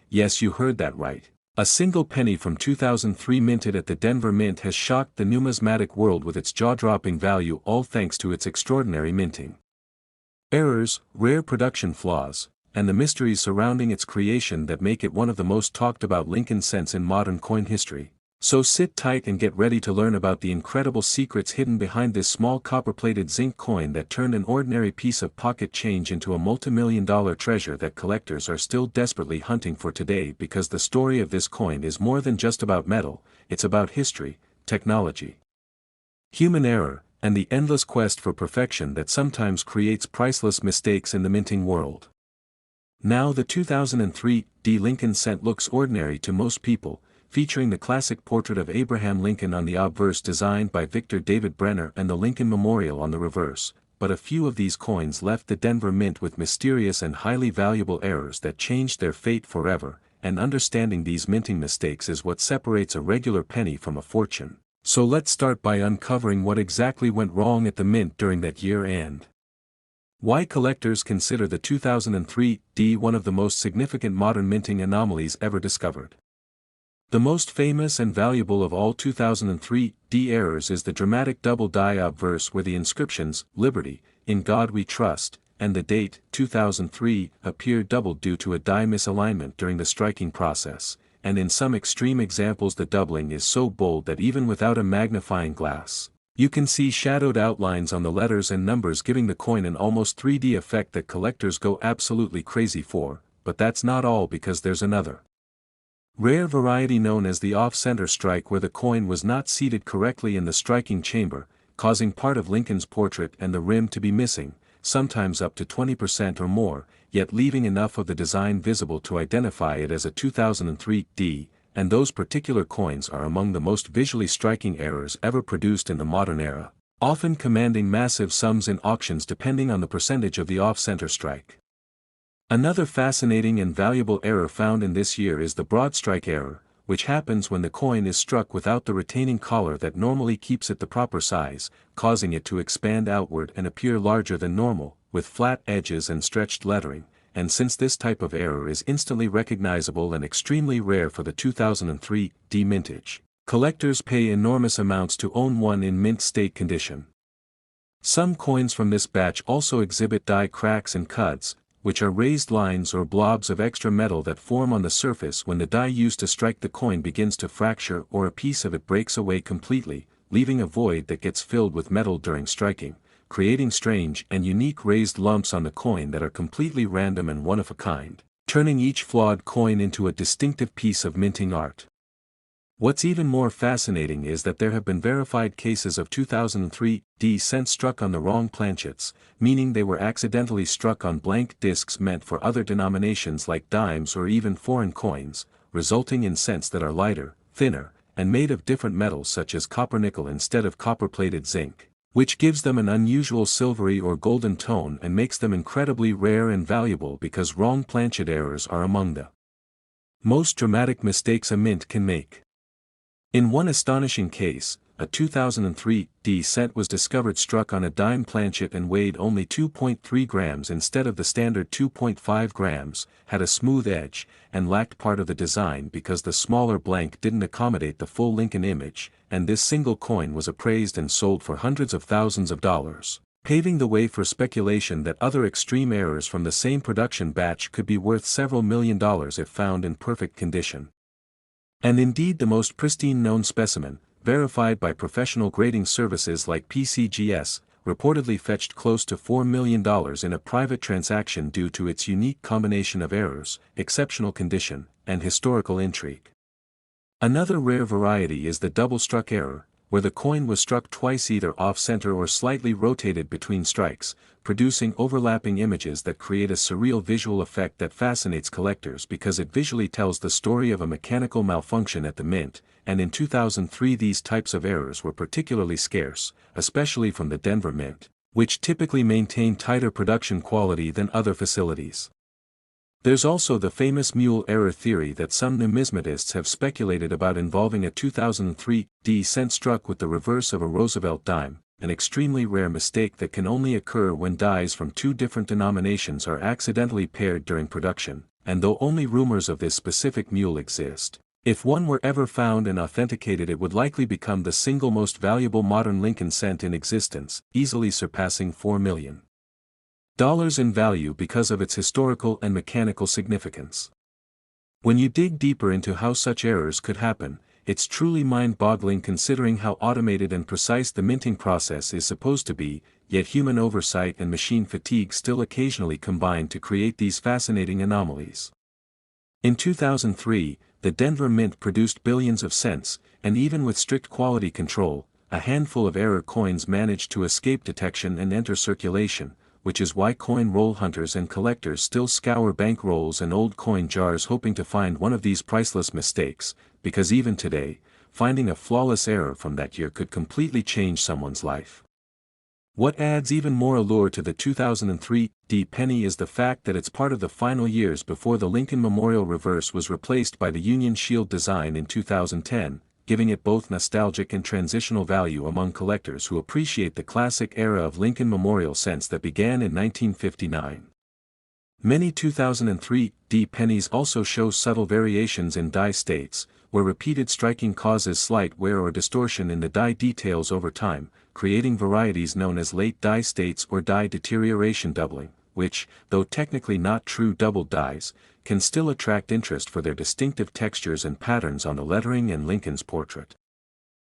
S1: Yes, you heard that right. A single penny from 2003 minted at the Denver Mint has shocked the numismatic world with its jaw-dropping value, all thanks to its extraordinary minting errors, rare production flaws, and the mysteries surrounding its creation that make it one of the most talked about Lincoln cents in modern coin history. So sit tight and get ready to learn about the incredible secrets hidden behind this small copper-plated zinc coin that turned an ordinary piece of pocket change into a multi-million-dollar treasure that collectors are still desperately hunting for today, because the story of this coin is more than just about metal, it's about history, technology, human error, and the endless quest for perfection that sometimes creates priceless mistakes in the minting world. Now the 2003 Lincoln cent looks ordinary to most people, featuring the classic portrait of Abraham Lincoln on the obverse designed by Victor David Brenner and the Lincoln Memorial on the reverse, but a few of these coins left the Denver Mint with mysterious and highly valuable errors that changed their fate forever, and understanding these minting mistakes is what separates a regular penny from a fortune. So let's start by uncovering what exactly went wrong at the Mint during that year and why collectors consider the 2003 one of the most significant modern minting anomalies ever discovered. The most famous and valuable of all 2003 errors is the dramatic double die obverse where the inscriptions, "Liberty, in God We Trust," and the date, 2003, appear doubled due to a die misalignment during the striking process, and in some extreme examples the doubling is so bold that even without a magnifying glass, you can see shadowed outlines on the letters and numbers, giving the coin an almost 3D effect that collectors go absolutely crazy for. But that's not all, because there's another rare variety known as the off-center strike, where the coin was not seated correctly in the striking chamber, causing part of Lincoln's portrait and the rim to be missing, sometimes up to 20% or more, yet leaving enough of the design visible to identify it as a 2003 and those particular coins are among the most visually striking errors ever produced in the modern era, often commanding massive sums in auctions depending on the percentage of the off-center strike. Another fascinating and valuable error found in this year is the broad strike error, which happens when the coin is struck without the retaining collar that normally keeps it the proper size, causing it to expand outward and appear larger than normal, with flat edges and stretched lettering, and since this type of error is instantly recognizable and extremely rare for the 2003 mintage, collectors pay enormous amounts to own one in mint state condition. Some coins from this batch also exhibit die cracks and cuts, which are raised lines or blobs of extra metal that form on the surface when the die used to strike the coin begins to fracture or a piece of it breaks away completely, leaving a void that gets filled with metal during striking, creating strange and unique raised lumps on the coin that are completely random and one of a kind, turning each flawed coin into a distinctive piece of minting art. What's even more fascinating is that there have been verified cases of 2003 cents struck on the wrong planchets, meaning they were accidentally struck on blank discs meant for other denominations like dimes or even foreign coins, resulting in cents that are lighter, thinner, and made of different metals such as copper-nickel instead of copper-plated zinc, which gives them an unusual silvery or golden tone and makes them incredibly rare and valuable because wrong planchet errors are among the most dramatic mistakes a mint can make. In one astonishing case, a 2003 cent was discovered struck on a dime planchet and weighed only 2.3 grams instead of the standard 2.5 grams, had a smooth edge, and lacked part of the design because the smaller blank didn't accommodate the full Lincoln image, and this single coin was appraised and sold for hundreds of thousands of dollars, paving the way for speculation that other extreme errors from the same production batch could be worth several $1 million if found in perfect condition. And indeed the most pristine known specimen, verified by professional grading services like PCGS, reportedly fetched close to $4 million in a private transaction due to its unique combination of errors, exceptional condition, and historical intrigue. Another rare variety is the double-struck error, where the coin was struck twice either off-center or slightly rotated between strikes, producing overlapping images that create a surreal visual effect that fascinates collectors because it visually tells the story of a mechanical malfunction at the mint, and in 2003 these types of errors were particularly scarce, especially from the Denver Mint, which typically maintain tighter production quality than other facilities. There's also the famous mule error theory that some numismatists have speculated about involving a 2003 cent struck with the reverse of a Roosevelt dime, an extremely rare mistake that can only occur when dies from two different denominations are accidentally paired during production, and though only rumors of this specific mule exist, if one were ever found and authenticated it would likely become the single most valuable modern Lincoln cent in existence, easily surpassing $4 million in value because of its historical and mechanical significance. When you dig deeper into how such errors could happen, it's truly mind-boggling considering how automated and precise the minting process is supposed to be, yet human oversight and machine fatigue still occasionally combine to create these fascinating anomalies. In 2003, the Denver Mint produced billions of cents, and even with strict quality control, a handful of error coins managed to escape detection and enter circulation, which is why coin roll hunters and collectors still scour bank rolls and old coin jars hoping to find one of these priceless mistakes, because even today, finding a flawless error from that year could completely change someone's life. What adds even more allure to the 2003 penny is the fact that it's part of the final years before the Lincoln Memorial reverse was replaced by the Union Shield design in 2010, giving it both nostalgic and transitional value among collectors who appreciate the classic era of Lincoln Memorial cents that began in 1959. Many 2003 pennies also show subtle variations in die states, where repeated striking causes slight wear or distortion in the die details over time, creating varieties known as late die states or die deterioration doubling, which, though technically not true doubled dies, can still attract interest for their distinctive textures and patterns on the lettering and Lincoln's portrait.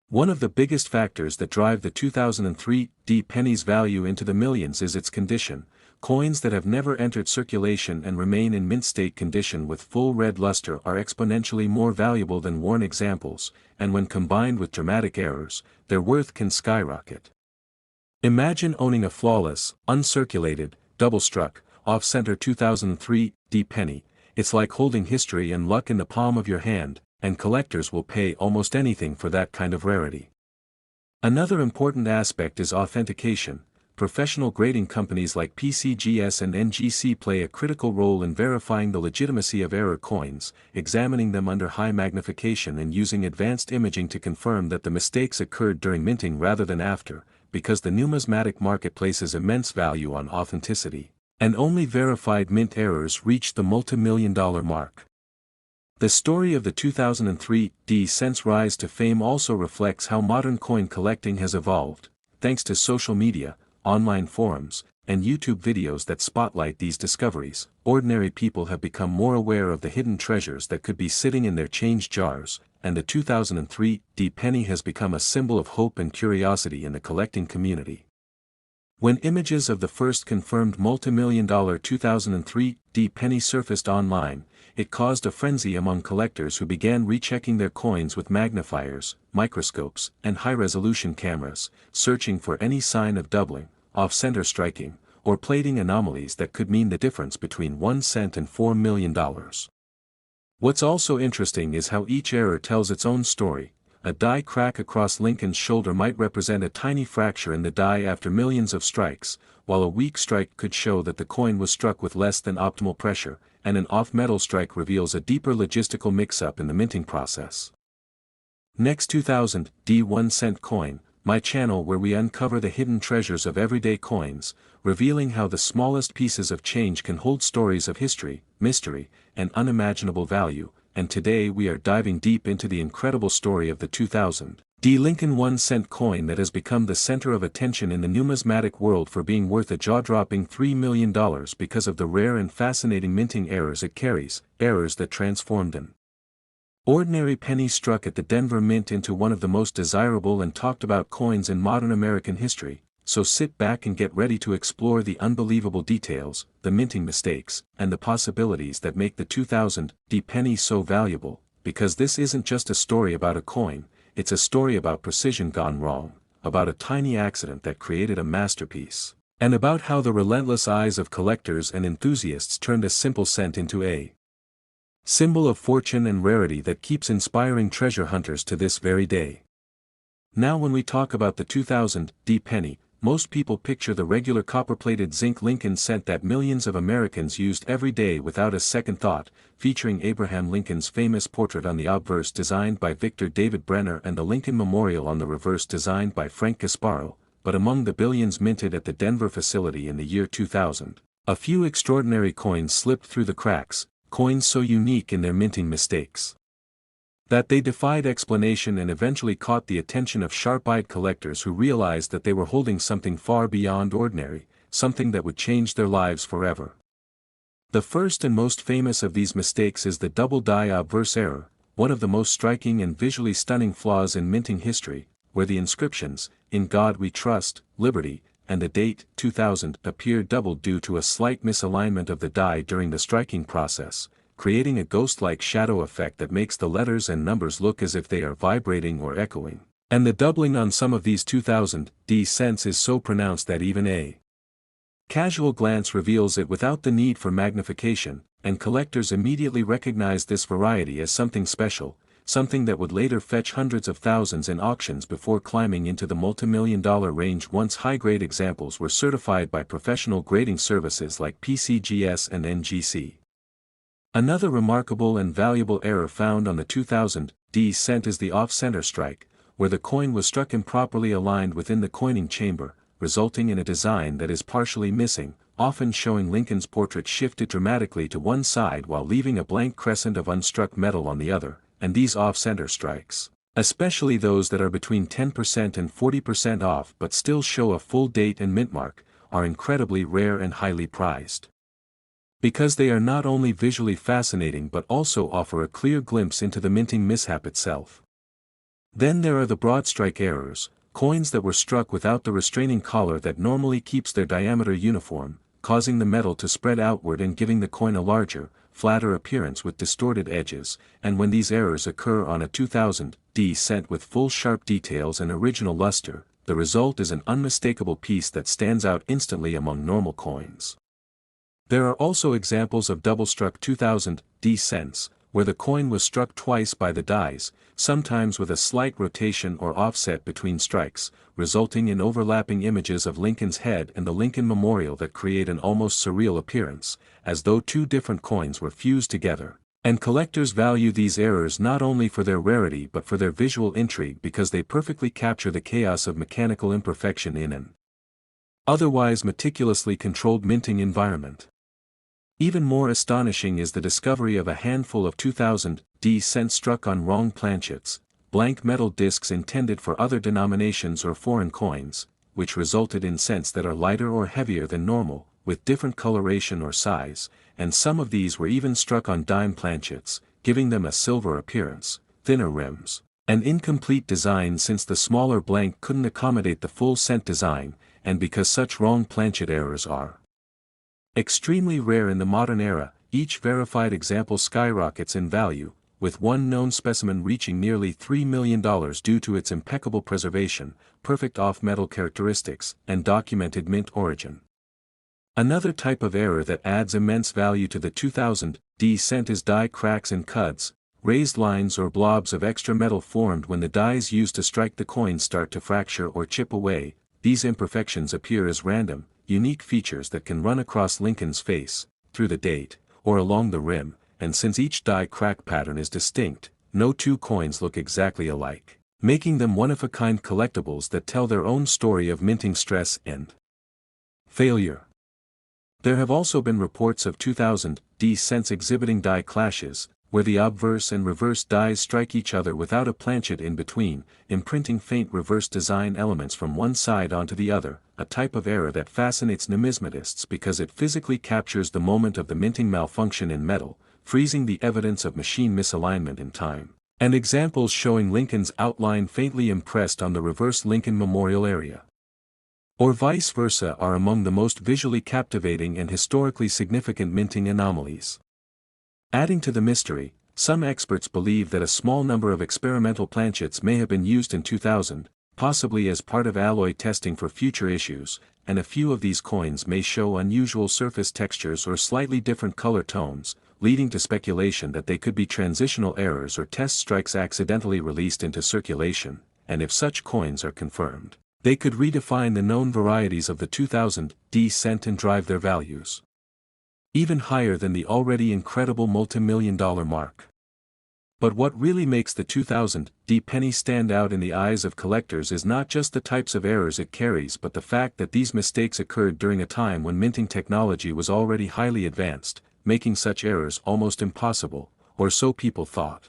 S1: One of the biggest factors that drive the 2003 penny's value into the millions is its condition. Coins that have never entered circulation and remain in mint state condition with full red luster are exponentially more valuable than worn examples, and when combined with dramatic errors, their worth can skyrocket. Imagine owning a flawless, uncirculated, double-struck, off-center 2003 penny. It's like holding history and luck in the palm of your hand, and collectors will pay almost anything for that kind of rarity. Another important aspect is authentication. Professional grading companies like PCGS and NGC play a critical role in verifying the legitimacy of error coins, examining them under high magnification and using advanced imaging to confirm that the mistakes occurred during minting rather than after, because the numismatic market places immense value on authenticity. and only verified mint errors reached the multi-million-dollar mark. The story of the 2003 cents rise to fame also reflects how modern coin collecting has evolved, thanks to social media, online forums, and YouTube videos that spotlight these discoveries. Ordinary people have become more aware of the hidden treasures that could be sitting in their change jars, and the 2003 penny has become a symbol of hope and curiosity in the collecting community. When images of the first confirmed multi-million-dollar 2003 penny surfaced online, it caused a frenzy among collectors who began rechecking their coins with magnifiers, microscopes, and high-resolution cameras, searching for any sign of doubling, off-center striking, or plating anomalies that could mean the difference between 1 cent and $4 million. What's also interesting is how each error tells its own story. A die crack across Lincoln's shoulder might represent a tiny fracture in the die after millions of strikes, while a weak strike could show that the coin was struck with less than optimal pressure, and an off-metal strike reveals a deeper logistical mix-up in the minting process. Next 2000 1 cent coin, my channel where we uncover the hidden treasures of everyday coins, revealing how the smallest pieces of change can hold stories of history, mystery, and unimaginable value. And today we are diving deep into the incredible story of the 2000 Lincoln 1 cent coin that has become the center of attention in the numismatic world for being worth a jaw-dropping $3 million because of the rare and fascinating minting errors it carries, errors that transformed an ordinary penny struck at the Denver Mint into one of the most desirable and talked about coins in modern American history. So sit back and get ready to explore the unbelievable details, the minting mistakes, and the possibilities that make the 2000 penny so valuable, because this isn't just a story about a coin, it's a story about precision gone wrong, about a tiny accident that created a masterpiece, and about how the relentless eyes of collectors and enthusiasts turned a simple cent into a symbol of fortune and rarity that keeps inspiring treasure hunters to this very day. Now when we talk about the 2000 penny, most people picture the regular copper-plated zinc Lincoln cent that millions of Americans used every day without a second thought, featuring Abraham Lincoln's famous portrait on the obverse designed by Victor David Brenner and the Lincoln Memorial on the reverse designed by Frank Gasparo. But among the billions minted at the Denver facility in the year 2000, a few extraordinary coins slipped through the cracks, coins so unique in their minting mistakes that they defied explanation and eventually caught the attention of sharp-eyed collectors who realized that they were holding something far beyond ordinary, something that would change their lives forever. The first and most famous of these mistakes is the double die obverse error, one of the most striking and visually stunning flaws in minting history, where the inscriptions, "In God We Trust, Liberty," and the date, 2000, appear doubled due to a slight misalignment of the die during the striking process, creating a ghost-like shadow effect that makes the letters and numbers look as if they are vibrating or echoing. And the doubling on some of these 2000 cents is so pronounced that even a casual glance reveals it without the need for magnification, and collectors immediately recognize this variety as something special, something that would later fetch hundreds of thousands in auctions before climbing into the multi-million-dollar range once high-grade examples were certified by professional grading services like PCGS and NGC. Another remarkable and valuable error found on the 2000 cent is the off-center strike, where the coin was struck improperly aligned within the coining chamber, resulting in a design that is partially missing, often showing Lincoln's portrait shifted dramatically to one side while leaving a blank crescent of unstruck metal on the other. And these off-center strikes, especially those that are between 10% and 40% off but still show a full date and mint mark, are incredibly rare and highly prized. Because they are not only visually fascinating but also offer a clear glimpse into the minting mishap itself. Then there are the broad strike errors, coins that were struck without the restraining collar that normally keeps their diameter uniform, causing the metal to spread outward and giving the coin a larger, flatter appearance with distorted edges. And when these errors occur on a 2000 cent with full sharp details and original luster, the result is an unmistakable piece that stands out instantly among normal coins. There are also examples of double-struck 2000 cents, where the coin was struck twice by the dies, sometimes with a slight rotation or offset between strikes, resulting in overlapping images of Lincoln's head and the Lincoln Memorial that create an almost surreal appearance, as though two different coins were fused together. And collectors value these errors not only for their rarity but for their visual intrigue because they perfectly capture the chaos of mechanical imperfection in an otherwise meticulously controlled minting environment. Even more astonishing is the discovery of a handful of 2000 D cents struck on wrong planchets, blank metal discs intended for other denominations or foreign coins, which resulted in cents that are lighter or heavier than normal, with different coloration or size, and some of these were even struck on dime planchets, giving them a silver appearance, thinner rims, an incomplete design since the smaller blank couldn't accommodate the full cent design, and because such wrong planchet errors are extremely rare in the modern era. Each verified example skyrockets in value, with one known specimen reaching nearly $3 million due to its impeccable preservation, perfect off-metal characteristics, and documented mint origin. Another type of error that adds immense value to the 2000 D cent is die cracks and cuts, raised lines or blobs of extra metal formed when the dies used to strike the coin start to fracture or chip away. These imperfections appear as random, unique features that can run across Lincoln's face, through the date, or along the rim, and since each die crack pattern is distinct, no two coins look exactly alike, making them one-of-a-kind collectibles that tell their own story of minting stress and failure. There have also been reports of 2000 D cents exhibiting die clashes, where the obverse and reverse dies strike each other without a planchet in between, imprinting faint reverse design elements from one side onto the other, a type of error that fascinates numismatists because it physically captures the moment of the minting malfunction in metal, freezing the evidence of machine misalignment in time, and examples showing Lincoln's outline faintly impressed on the reverse Lincoln Memorial area, or vice versa, are among the most visually captivating and historically significant minting anomalies. Adding to the mystery, some experts believe that a small number of experimental planchets may have been used in 2000, possibly as part of alloy testing for future issues, and a few of these coins may show unusual surface textures or slightly different color tones, leading to speculation that they could be transitional errors or test strikes accidentally released into circulation, and if such coins are confirmed, they could redefine the known varieties of the 2000 D cent and drive their values even higher than the already incredible multi-million-dollar mark. But what really makes the 2000 D penny stand out in the eyes of collectors is not just the types of errors it carries but the fact that these mistakes occurred during a time when minting technology was already highly advanced, making such errors almost impossible, or so people thought.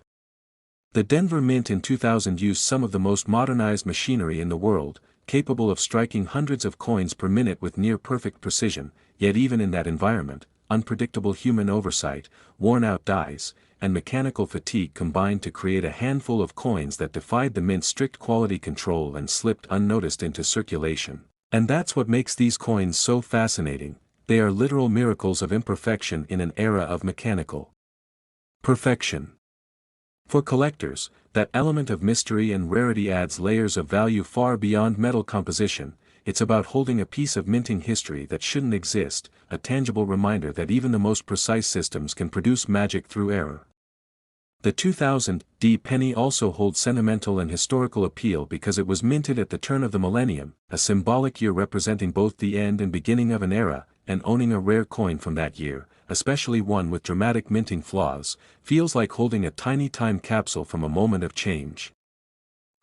S1: The Denver Mint in 2000 used some of the most modernized machinery in the world, capable of striking hundreds of coins per minute with near-perfect precision, yet even in that environment, unpredictable human oversight, worn-out dies, and mechanical fatigue combined to create a handful of coins that defied the mint's strict quality control and slipped unnoticed into circulation. And that's what makes these coins so fascinating. They are literal miracles of imperfection in an era of mechanical perfection. For collectors, that element of mystery and rarity adds layers of value far beyond metal composition. It's about holding a piece of minting history that shouldn't exist, a tangible reminder that even the most precise systems can produce magic through error. The 2000 D penny also holds sentimental and historical appeal because it was minted at the turn of the millennium, a symbolic year representing both the end and beginning of an era, and owning a rare coin from that year, especially one with dramatic minting flaws, feels like holding a tiny time capsule from a moment of change.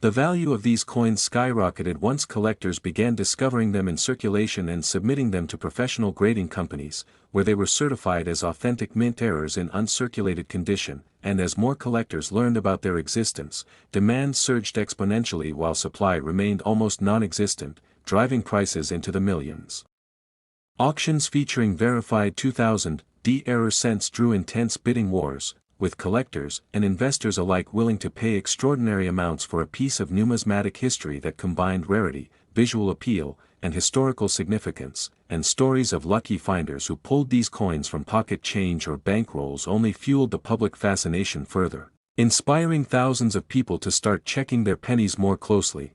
S1: The value of these coins skyrocketed once collectors began discovering them in circulation and submitting them to professional grading companies, where they were certified as authentic mint errors in uncirculated condition, and as more collectors learned about their existence, demand surged exponentially while supply remained almost non-existent, driving prices into the millions. Auctions featuring verified 2000 D error cents drew intense bidding wars, with collectors and investors alike willing to pay extraordinary amounts for a piece of numismatic history that combined rarity, visual appeal, and historical significance, and stories of lucky finders who pulled these coins from pocket change or bankrolls only fueled the public fascination further, inspiring thousands of people to start checking their pennies more closely.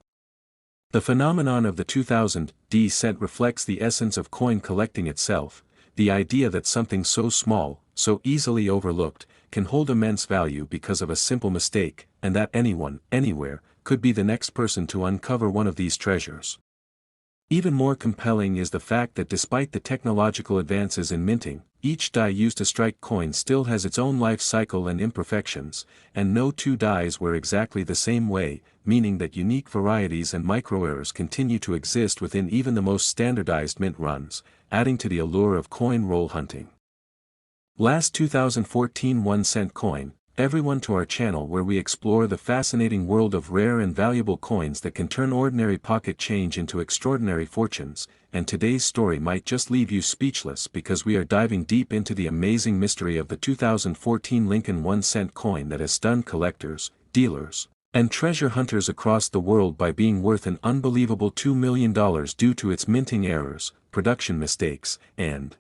S1: The phenomenon of the 2000 D cent reflects the essence of coin collecting itself, the idea that something so small, so easily overlooked, can hold immense value because of a simple mistake, and that anyone, anywhere, could be the next person to uncover one of these treasures. Even more compelling is the fact that despite the technological advances in minting, each die used to strike coins still has its own life cycle and imperfections, and no two dies were exactly the same way, meaning that unique varieties and microerrors continue to exist within even the most standardized mint runs, adding to the allure of coin roll hunting. Last 2014 1-cent coin, everyone to our channel where we explore the fascinating world of rare and valuable coins that can turn ordinary pocket change into extraordinary fortunes, and today's story might just leave you speechless because we are diving deep into the amazing mystery of the 2014 Lincoln 1-cent coin that has stunned collectors, dealers, and treasure hunters across the world by being worth an unbelievable $2 million due to its minting errors, production mistakes, and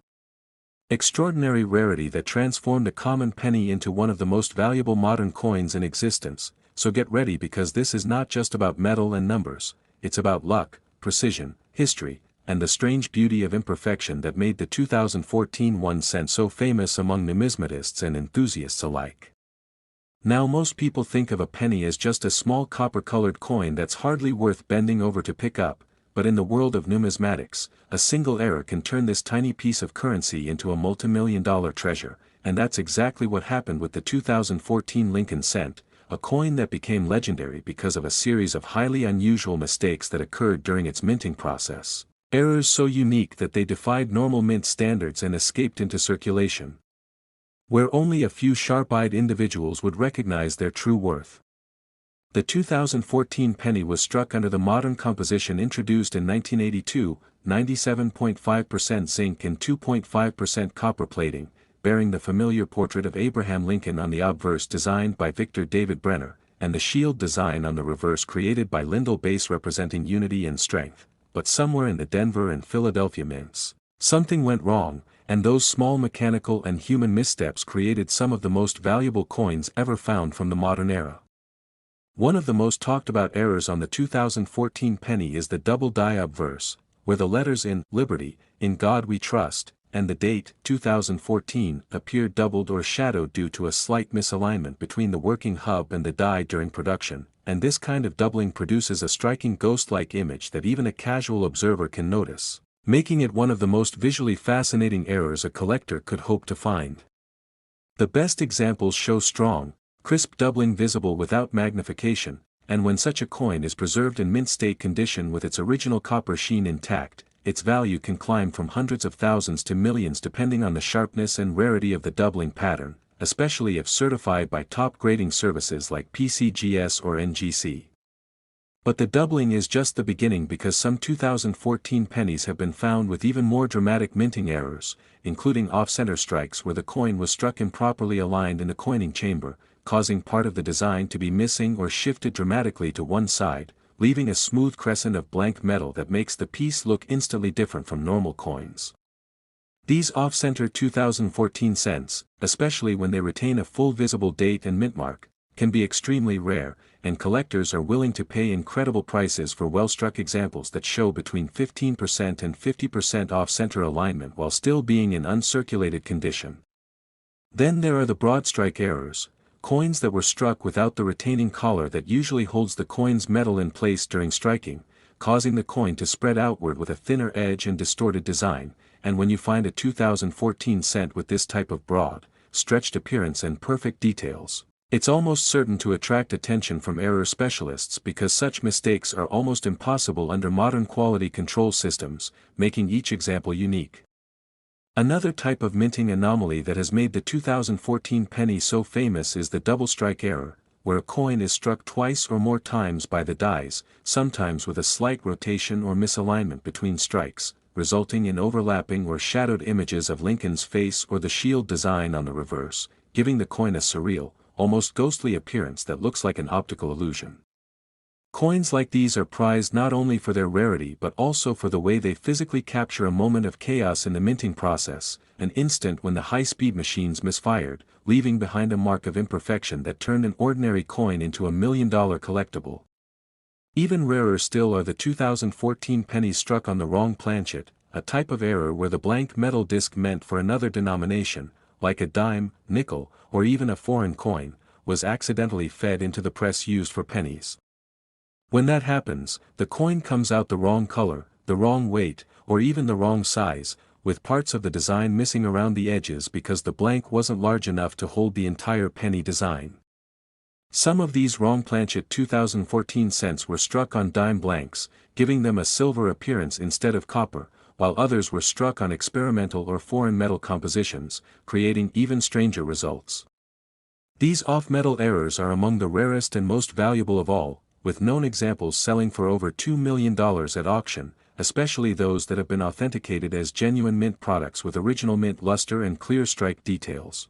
S1: extraordinary rarity that transformed a common penny into one of the most valuable modern coins in existence. So get ready, because this is not just about metal and numbers, it's about luck, precision, history, and the strange beauty of imperfection that made the 2014 1-cent so famous among numismatists and enthusiasts alike. Now most people think of a penny as just a small copper-colored coin that's hardly worth bending over to pick up, but in the world of numismatics, a single error can turn this tiny piece of currency into a multi-million-dollar treasure, and that's exactly what happened with the 2014 Lincoln cent, a coin that became legendary because of a series of highly unusual mistakes that occurred during its minting process. Errors so unique that they defied normal mint standards and escaped into circulation, where only a few sharp-eyed individuals would recognize their true worth. The 2014 penny was struck under the modern composition introduced in 1982, 97.5% zinc and 2.5% copper plating, bearing the familiar portrait of Abraham Lincoln on the obverse designed by Victor David Brenner, and the shield design on the reverse created by Lyndall Bass representing unity and strength. But somewhere in the Denver and Philadelphia mints, something went wrong, and those small mechanical and human missteps created some of the most valuable coins ever found from the modern era. One of the most talked about errors on the 2014 penny is the double die obverse, where the letters "In Liberty, in God We Trust," and the date 2014 appear doubled or shadowed due to a slight misalignment between the working hub and the die during production, and this kind of doubling produces a striking ghost-like image that even a casual observer can notice, making it one of the most visually fascinating errors a collector could hope to find. The best examples show strong, crisp doubling visible without magnification, and when such a coin is preserved in mint state condition with its original copper sheen intact, its value can climb from hundreds of thousands to millions depending on the sharpness and rarity of the doubling pattern, especially if certified by top grading services like PCGS or NGC. But the doubling is just the beginning, because some 2014 pennies have been found with even more dramatic minting errors, including off-center strikes where the coin was struck improperly aligned in the coining chamber, causing part of the design to be missing or shifted dramatically to one side, leaving a smooth crescent of blank metal that makes the piece look instantly different from normal coins. These off-center 2014 cents, especially when they retain a full visible date and mint mark, can be extremely rare, and collectors are willing to pay incredible prices for well-struck examples that show between 15% and 50% off-center alignment while still being in uncirculated condition. Then there are the broad strike errors, coins that were struck without the retaining collar that usually holds the coin's metal in place during striking, causing the coin to spread outward with a thinner edge and distorted design, and when you find a 2014 cent with this type of broad, stretched appearance and perfect details, it's almost certain to attract attention from error specialists, because such mistakes are almost impossible under modern quality control systems, making each example unique. Another type of minting anomaly that has made the 2014 penny so famous is the double strike error, where a coin is struck twice or more times by the dies, sometimes with a slight rotation or misalignment between strikes, resulting in overlapping or shadowed images of Lincoln's face or the shield design on the reverse, giving the coin a surreal, almost ghostly appearance that looks like an optical illusion. Coins like these are prized not only for their rarity but also for the way they physically capture a moment of chaos in the minting process, an instant when the high-speed machines misfired, leaving behind a mark of imperfection that turned an ordinary coin into $1 million collectible. Even rarer still are the 2014 pennies struck on the wrong planchet, a type of error where the blank metal disc meant for another denomination, like a dime, nickel, or even a foreign coin, was accidentally fed into the press used for pennies. When that happens, the coin comes out the wrong color, the wrong weight, or even the wrong size, with parts of the design missing around the edges because the blank wasn't large enough to hold the entire penny design. Some of these wrong planchet 2014 cents were struck on dime blanks, giving them a silver appearance instead of copper, while others were struck on experimental or foreign metal compositions, creating even stranger results. These off-metal errors are among the rarest and most valuable of all, with known examples selling for over $2 million at auction, especially those that have been authenticated as genuine mint products with original mint luster and clear strike details.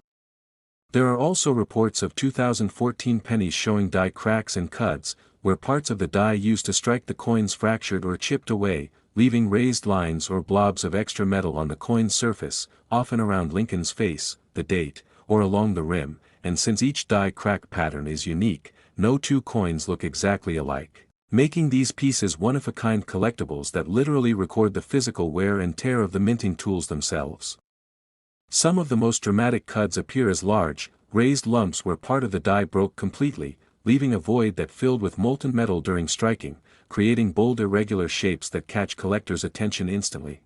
S1: There are also reports of 2014 pennies showing die cracks and cuts, where parts of the die used to strike the coins fractured or chipped away, leaving raised lines or blobs of extra metal on the coin's surface, often around Lincoln's face, the date, or along the rim, and since each die crack pattern is unique, no two coins look exactly alike, making these pieces one-of-a-kind collectibles that literally record the physical wear and tear of the minting tools themselves. Some of the most dramatic cuts appear as large, raised lumps where part of the die broke completely, leaving a void that filled with molten metal during striking, creating bold irregular shapes that catch collectors' attention instantly.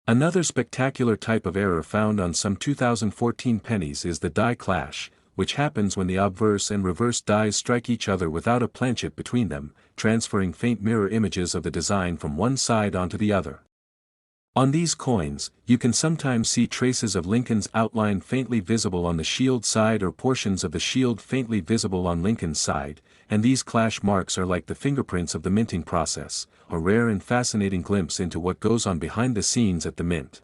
S1: Another spectacular type of error found on some 2014 pennies is the die clash, which happens when the obverse and reverse dies strike each other without a planchet between them, transferring faint mirror images of the design from one side onto the other. On these coins, you can sometimes see traces of Lincoln's outline faintly visible on the shield side or portions of the shield faintly visible on Lincoln's side, and these clash marks are like the fingerprints of the minting process, a rare and fascinating glimpse into what goes on behind the scenes at the mint.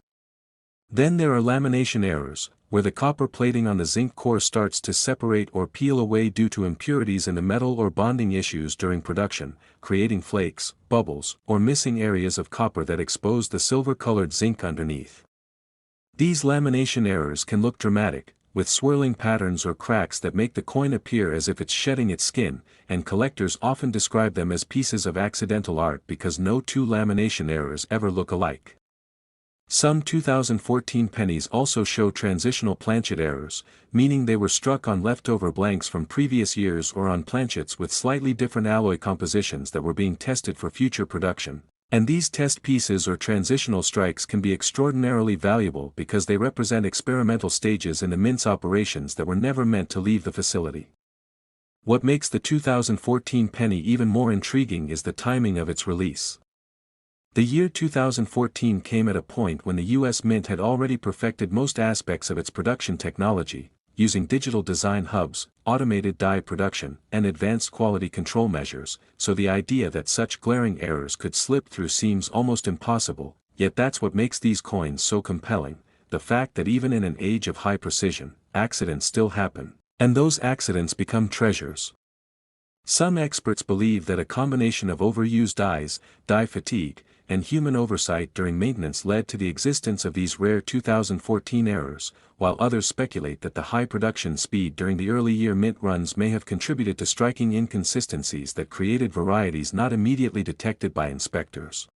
S1: Then there are lamination errors, where the copper plating on the zinc core starts to separate or peel away due to impurities in the metal or bonding issues during production, creating flakes, bubbles, or missing areas of copper that expose the silver-colored zinc underneath. These lamination errors can look dramatic, with swirling patterns or cracks that make the coin appear as if it's shedding its skin, and collectors often describe them as pieces of accidental art because no two lamination errors ever look alike. Some 2014 pennies also show transitional planchet errors, meaning they were struck on leftover blanks from previous years or on planchets with slightly different alloy compositions that were being tested for future production. And these test pieces or transitional strikes can be extraordinarily valuable because they represent experimental stages in the mint's operations that were never meant to leave the facility. What makes the 2014 penny even more intriguing is the timing of its release. The year 2014 came at a point when the U.S. Mint had already perfected most aspects of its production technology, using digital design hubs, automated die production, and advanced quality control measures, so the idea that such glaring errors could slip through seems almost impossible, yet that's what makes these coins so compelling, the fact that even in an age of high precision, accidents still happen, and those accidents become treasures. Some experts believe that a combination of overused dies, die fatigue, and human oversight during maintenance led to the existence of these rare 2014 errors, while others speculate that the high production speed during the early year mint runs may have contributed to striking inconsistencies that created varieties not immediately detected by inspectors.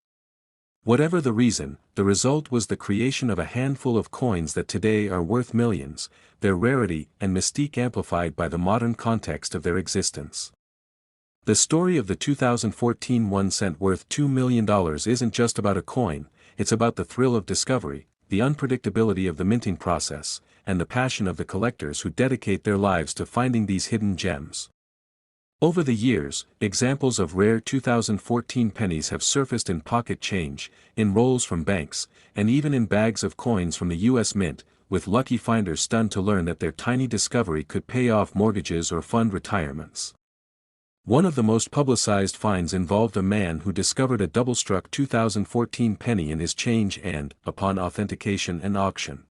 S1: Whatever the reason, the result was the creation of a handful of coins that today are worth millions, their rarity and mystique amplified by the modern context of their existence. The story of the 2014 1 cent worth $2 million isn't just about a coin, it's about the thrill of discovery, the unpredictability of the minting process, and the passion of the collectors who dedicate their lives to finding these hidden gems. Over the years, examples of rare 2014 pennies have surfaced in pocket change, in rolls from banks, and even in bags of coins from the U.S. Mint, with lucky finders stunned to learn that their tiny discovery could pay off mortgages or fund retirements. One of the most publicized finds involved a man who discovered a double-struck 2014 penny in his change and, upon authentication and auction,